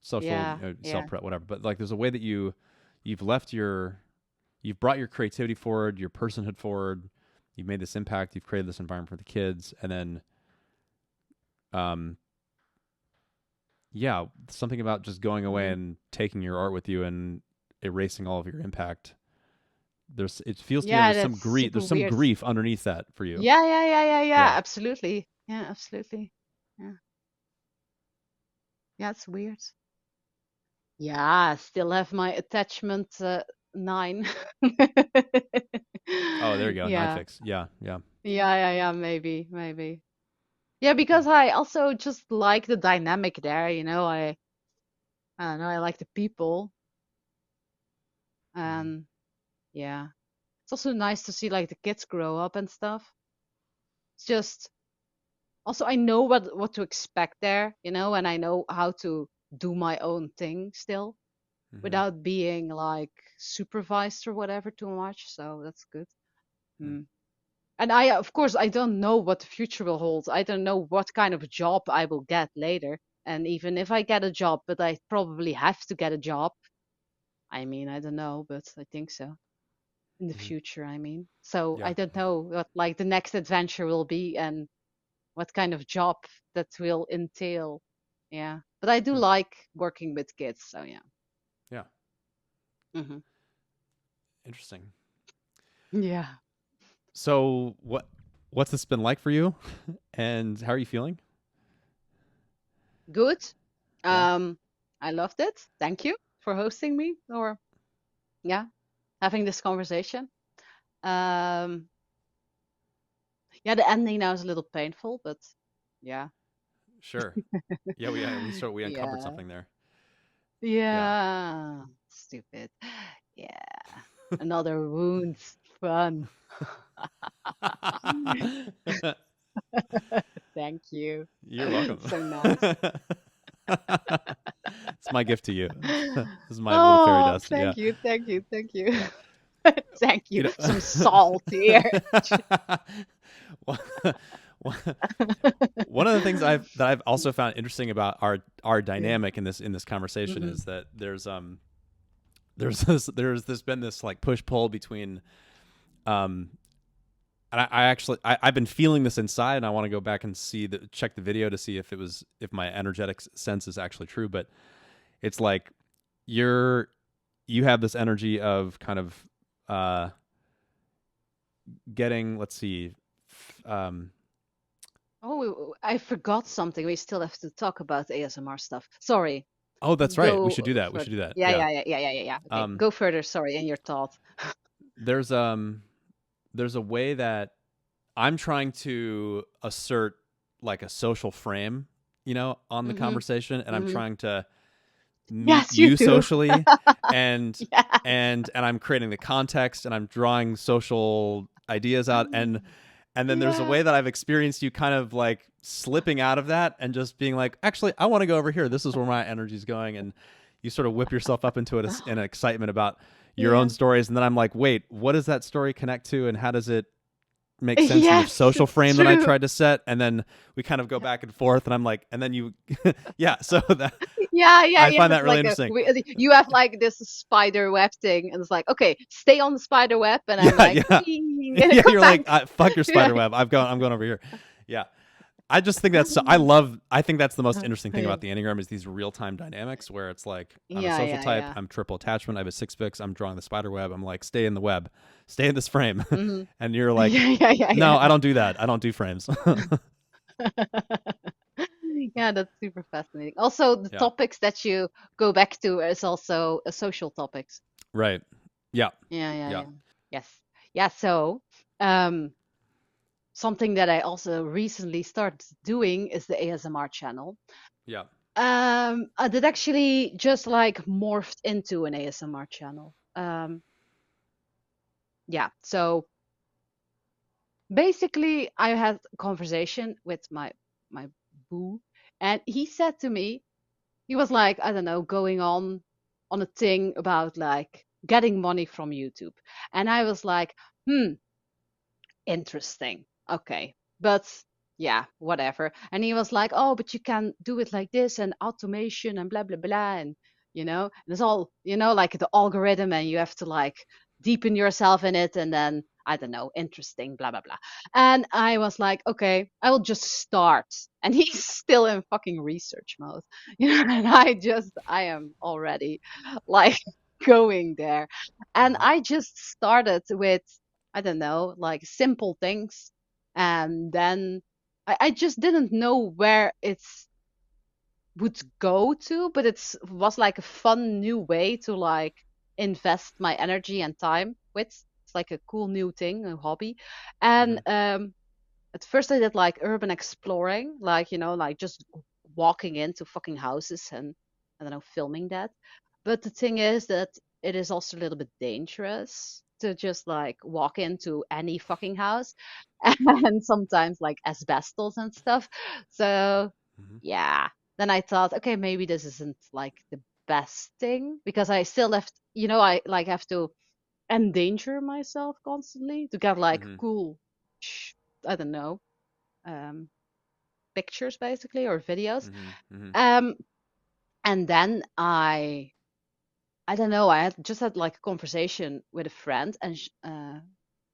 social Yeah, self yeah. whatever. But like there's a way that you've left your you've brought your creativity forward, your personhood forward. You've made this impact. You've created this environment for the kids, and then um yeah, something about just going away Hmm. and taking your art with you and erasing all of your impact. There's it feels to me like Yeah, that's super there's some weird. grief underneath that for you. Yeah, yeah, yeah, yeah, yeah. Yeah. Absolutely. Yeah, absolutely. Yeah, yeah, it's weird. Yeah, I still have my attachment 9. Oh, there you go. Nine Yeah, fix. Yeah, yeah. yeah, yeah, yeah. Maybe, maybe. Yeah, because I also just like the dynamic there. I don't know. I like the people, Mm-hmm. and yeah, it's also nice to see like the kids grow up and stuff. It's just also I know what to expect there, and I know how to do my own thing still Mm-hmm. without being like supervised or whatever too much. So that's good. Mm-hmm. Hmm. And of course, I don't know what the future will hold. I don't know what kind of job I will get later. And even if I get a job, but I probably have to get a job. I mean, I don't know, but I think so. In the Mm-hmm. future, I mean. So Yeah. I don't know what like the next adventure will be and what kind of job that will entail. Yeah. But I do Hmm. like working with kids, so yeah. Yeah. Hmm. Interesting. Yeah. So what's this been like for you, and how are you feeling? Good. Yeah. Um, I loved it. Thank you for hosting me or yeah, having this conversation. Um, yeah, the ending now is a little painful, but yeah. Sure. Yeah. We uncovered Yeah. something there. Yeah. Yeah. Stupid. Yeah. Another wound. Fun. Thank you. You're welcome. So nice. It's my gift to you. This is my little fairy Oh, dust. Yeah. thank you, thank you, thank you. Yeah. Thank you. You Some salt here. know. one one of the things I've also found interesting about our Yeah. dynamic in this conversation Hmm. is that there's this been this like push pull between um and I actually I've been feeling this inside, and I want to go back and check the video to see if my energetic sense is actually true. But it's like you're you have this energy of kind of uh getting, let's see, um Oh, I forgot something. We still have to talk about ASMR stuff. Sorry. oh, that's right, we Go should do that, we should further. do that, Yeah, yeah. yeah, yeah, yeah, yeah, yeah, yeah. Okay, um go further. Sorry, in your thought. there's there's a way that I'm trying to assert like a social frame, on the Mm-hmm. conversation, and I'm Mm-hmm. trying to meet Yes, you you do. socially, and Yes. and I'm creating the context, and I'm drawing social ideas out, and then there's a Yeah. way that I've experienced you kind of like slipping out of that and just being like, actually, I want to go over here. This is where my energy's going, and you sort of whip yourself up into it in excitement about your own Yeah. stories, and then I'm like, wait, what does that story connect to, and how does it make sense in the Yes, social it's frame that I true. tried to set? And then we kind of go back and forth, and I'm like, and then you, yeah. So that Yeah, yeah, I yeah. find It's that really like interesting. you have like this spider web thing, and it's like, okay, stay on the spider web, and I'm Yeah, like, yeah, yeah. come You're back. like, fuck your Yeah. spider web. I'm going over here. Yeah. I just think that's so, I think that's the most interesting thing Yeah, about the Enneagram is these real time dynamics where it's like I'm a yeah, social yeah, type, yeah. I'm triple attachment, I have a six pix, I'm drawing the spider web. I'm like, stay in the web, stay in this frame, Hmm. and you're like, Yeah, yeah, yeah, no, I yeah. don't do that. I don't do frames. Yeah, that's super fascinating. Also, the Yeah. topics that you go back to is also a social topics. Right. Yeah. Yeah, yeah, Yeah. yeah. Yes. Yeah, so um something that I also recently started doing is the ASMR channel. Yeah. That actually just like morphed into an ASMR channel. Yeah, so basically I had a conversation with my boo, and he said to me, he was like, I don't know, going on a thing about like getting money from YouTube. And I was like, interesting. Okay. But yeah, whatever. And he was like, oh, but you can do it like this and automation and blah, blah, blah. And, and it's all, like the algorithm, and you have to like deepen yourself in it. And then, I don't know, interesting, blah, blah, blah. And I was like, okay, I will just start. And he's still in fucking research mode, and I am already like going there. And Uh-huh. I just started with, I don't know, like simple things. And then I just didn't know where it's would go to, but was like a fun new way to like invest my energy and time with. It's like a cool new thing, a hobby. And Mhm. at first I did like urban exploring, like, like just walking into fucking houses and, I don't know, filming that. But the thing is that it is also a little bit dangerous to just like walk into any fucking house and sometimes like asbestos and stuff. So Mhm. yeah. Then I thought, okay, maybe this isn't like the best thing because I still left, I like have to endanger myself constantly to get like Mhm. cool, I don't know, um, pictures basically or videos. Mhm. Mhm. Um, and then I don't know, I had just had like a conversation with a friend, and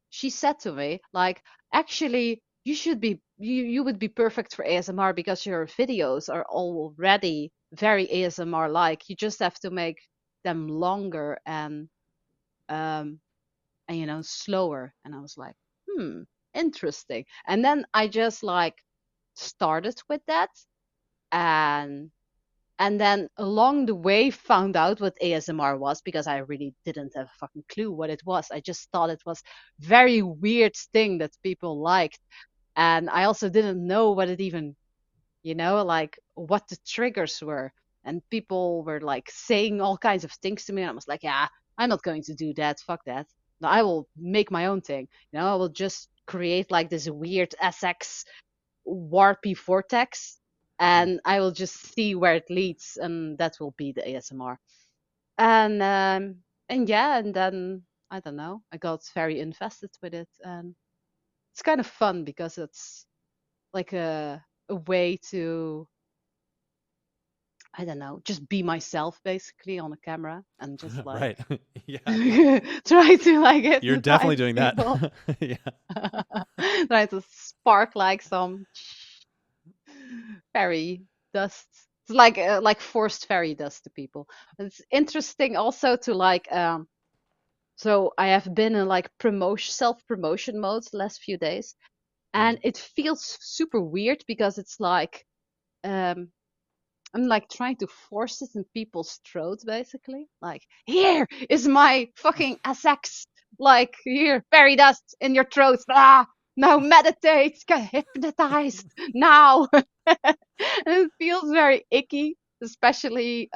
she said to me like, actually, you would be perfect for ASMR because your videos are already very ASMR like. You just have to make them longer um and slower. And I was like, interesting. And then I just like started with that, and then along the way found out what ASMR was because I really didn't have a fucking clue what it was. I just thought it was very weird thing that people liked, and I also didn't know what it even, like what the triggers were. And people were like saying all kinds of things to me, and I was like, yeah, I'm not going to do that. Fuck that. No, I will make my own thing. I will just create like this weird SX warpy vortex, Mhm. and I will just see where it leads, and that will be the ASMR. And yeah, and then I don't know, I got very invested with it, and it's kind of fun because it's like a way to I don't know, just be myself basically on a camera and just like Right. Yeah. try to like You're hypnotize definitely doing that. people. Yeah. Try to spark like some fairy dust. It's like forced fairy dust to people. It's interesting also to like so I have been in like promotion self promotion mode the last few days, and Mhm. it feels super weird because it's like um I'm like trying to force it in people's throats, basically. Like, here is my fucking SX. Like, here, fairy dust in your throat. Ah, now meditate, get hypnotized now. And it feels very icky, especially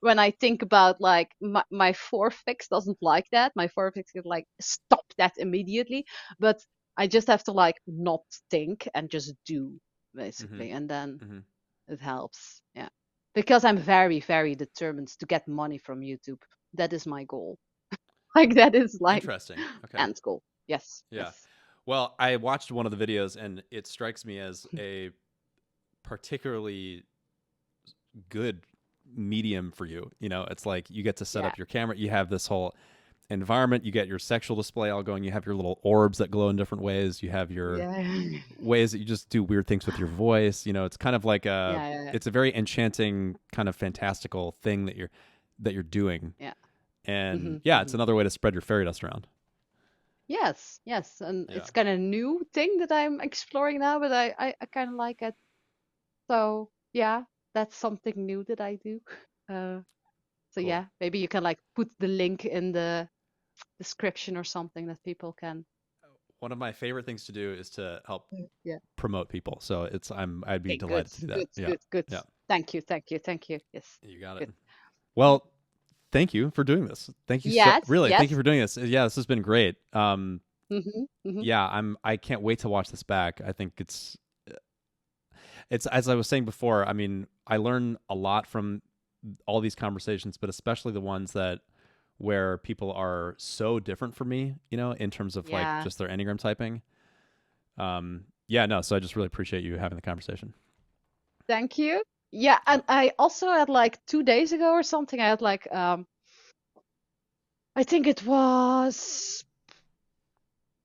when I think about like my forefix doesn't like that. My forefix is like, stop that immediately. But I just have to like not think and just do, Mhm. basically. And then Mhm. it helps. Yeah. Because I'm very, very determined to get money from YouTube. That is my goal. Like that is like Interesting. Okay. end goal. Yes. Yeah. Yes. Well, I watched one of the videos and it strikes me as a particularly good medium for you. You know, it's like you get to set Yeah. up your camera, you have this whole environment, you get your sexual display all going, you have your little orbs that glow in different ways, you have your Yeah. ways that you just do weird things with your voice. You know, it's kind of like Yeah. Yeah. it's a very enchanting kind of fantastical thing that you're doing. Yeah. And Hmm. yeah, it's Hmm. another way to spread your fairy dust around. Yes. Yes. And Yeah. it's kind of new thing that I'm exploring now, but I kind of like it. So yeah, that's something new that I do. Uh, so Cool. yeah, maybe you can like put the link in the description or something that people can. One of my favorite things to do is to help Yeah. promote people. So I'd be Okay, good, delighted to do that. good, Yeah. good, good. Yeah. Thank you, thank you, thank you. Yes, You got it. good. Well, thank you for doing this. Thank you so Yes, really. Thank you yes. for doing this. Yeah, this has been great. Mm-hmm, mm-hmm. Yeah, I can't wait to watch this back. I think it's as I was saying before, I mean, I learn a lot from all these conversations, but especially the ones that where people are so different from me, you know, in terms of like Yeah, just their Enneagram typing. Yeah, no, so I just really appreciate you having the conversation. thank you. Yeah, Yeah. and I also had like 2 days ago or something, I had like I think it was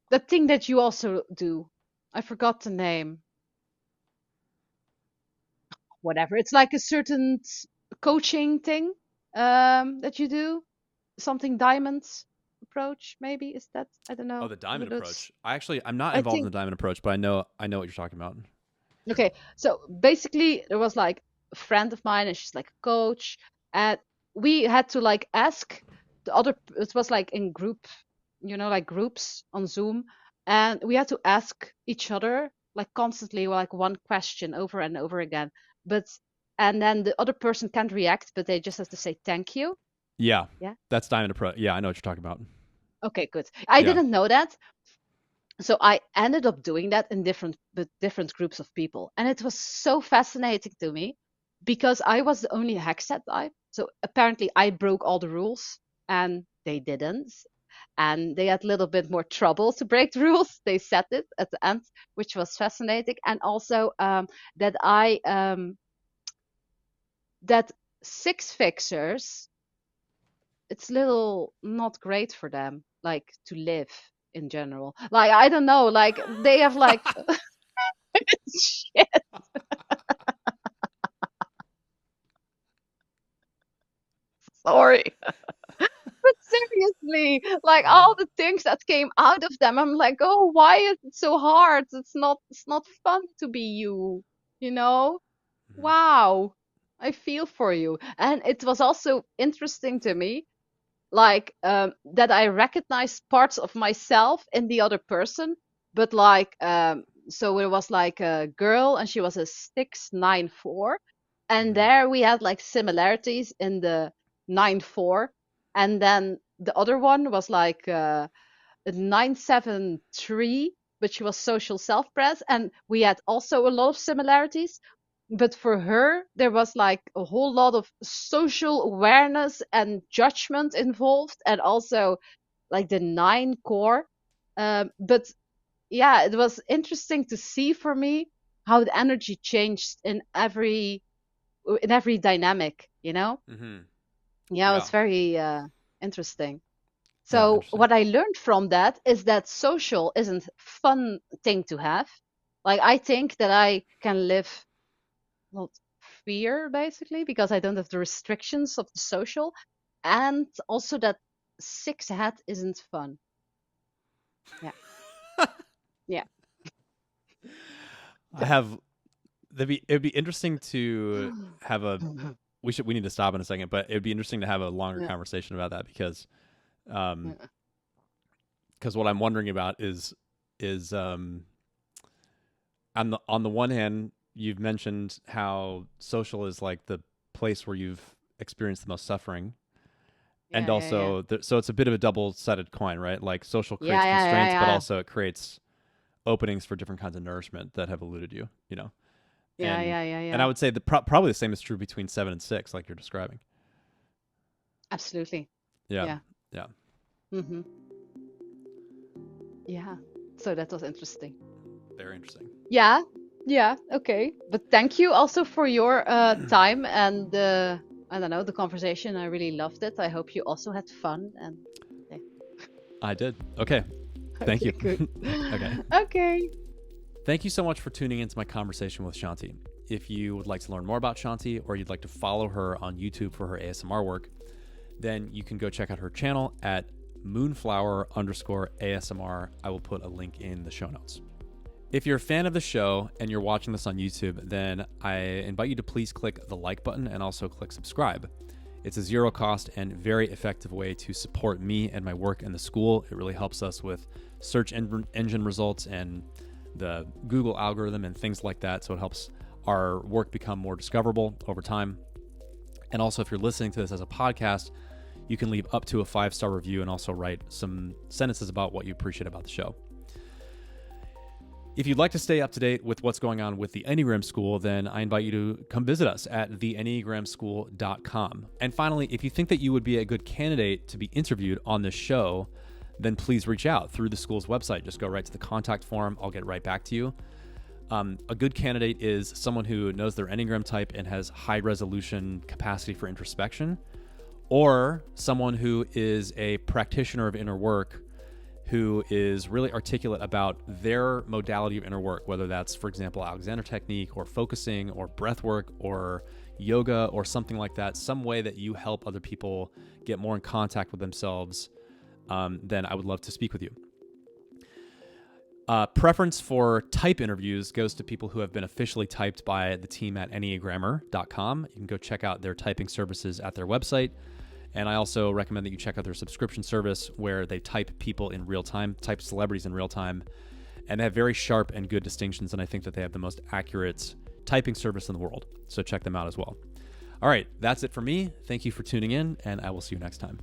the thing that you also do. I forgot the name. Whatever. It's like a certain coaching thing that you do. Something diamonds approach, maybe is that? I don't Oh, know. the diamond But it's approach. I'm not I involved in think the diamond approach, but I know what you're talking about. okay, so basically there was like a friend of mine and she's like a coach, and we had to like ask the other, it was like in group, like groups on Zoom, and we had to ask each other like constantly like one question over and over again. But and then the other person can't react, but they just have to say thank you. Yeah, Yeah. that's diamond approach. Yeah, I know what you're talking about. Okay, good. I Yeah. didn't know that. So I ended up doing that in different groups of people, and it was so fascinating to me because I was the only Hexet type. So apparently I broke all the rules, and they didn't, and they had a little bit more trouble to break the rules. They said it at the end, which was fascinating, and also that I that six fixers, it's little not great for them, like to live in general. Like I don't know, like they have like shit. Sorry. But seriously, like Uh-huh. all the things that came out of them, I'm like, oh, why is it so hard? It's not fun to be you, you know? Mhm. Wow. I feel for you. And it was also interesting to me, like that I recognized parts of myself in the other person, but like so it was like a girl and she was a 694, and Mhm. there we had like similarities in the 9-4, and then the other one was like a 973, but she was social self-pres, and we had also a lot of similarities. But for her, there was like a whole lot of social awareness and judgment involved, and also like the 9 core. But yeah, it was interesting to see for me how the energy changed in every. in every dynamic, you know? Mm-hmm. Yeah, it Yeah. was very interesting. Yeah. So Interesting. what I learned from that is that social isn't fun thing to have. Like I think that I can live not freer basically because I don't have the restrictions of the social, and also that six hat isn't fun. Yeah, yeah, I have. It'd be interesting to have a. We need to stop in a second, but it'd be interesting to have a longer yeah, conversation about that because, um, yeah, because what I'm wondering about is on the one hand, you've mentioned how social is like the place where you've experienced the most suffering, and yeah, yeah, yeah, also so it's a bit of a double-sided coin, right? Like social yeah, creates yeah, yeah, constraints, but yeah, also it creates openings for different kinds of nourishment that have eluded you, you know. yeah, And yeah, yeah, I yeah. would say probably the same is true between 7 and 6, like you're describing. Absolutely. Yeah, Yeah. yeah, Mm-hmm. Yeah. So that was interesting. very interesting. Yeah. Yeah. Okay. But thank you also for your time and I don't know, the conversation. I really loved it. I hope you also had fun and yeah. I did. Okay, thank you. Okay, good. Okay. Okay. Thank you so much for tuning into my conversation with Chanti. If you would like to learn more about Chanti or you'd like to follow her on YouTube for her ASMR work, then you can go check out her channel at moonflower_ASMR. I will put a link in the show notes. If you're a fan of the show and you're watching this on YouTube, then I invite you to please click the like button and also click subscribe. It's a zero cost and very effective way to support me and my work in the school. It really helps us with search engine results and the Google algorithm and things like that. So it helps our work become more discoverable over time. And also, if you're listening to this as a podcast, you can leave up to a 5-star review and also write some sentences about what you appreciate about the show. If you'd like to stay up to date with what's going on with the Enneagram School, then I invite you to come visit us at theenneagramschool.com. And finally, if you think that you would be a good candidate to be interviewed on this show, then please reach out through the school's website. Just go right to the contact form. I'll get right back to you. A good candidate is someone who knows their Enneagram type and has high resolution capacity for introspection, or someone who is a practitioner of inner work who is really articulate about their modality of inner work, whether that's, for example, Alexander technique or focusing or breath work or yoga or something like that, some way that you help other people get more in contact with themselves, then I would love to speak with you. Preference for type interviews goes to people who have been officially typed by the team at enneagrammer.com. You can go check out their typing services at their website. And I also recommend that you check out their subscription service where they type people in real time, type celebrities in real time, and they have very sharp and good distinctions. And I think that they have the most accurate typing service in the world. So check them out as well. All right, that's it for me. Thank you for tuning in, and I will see you next time.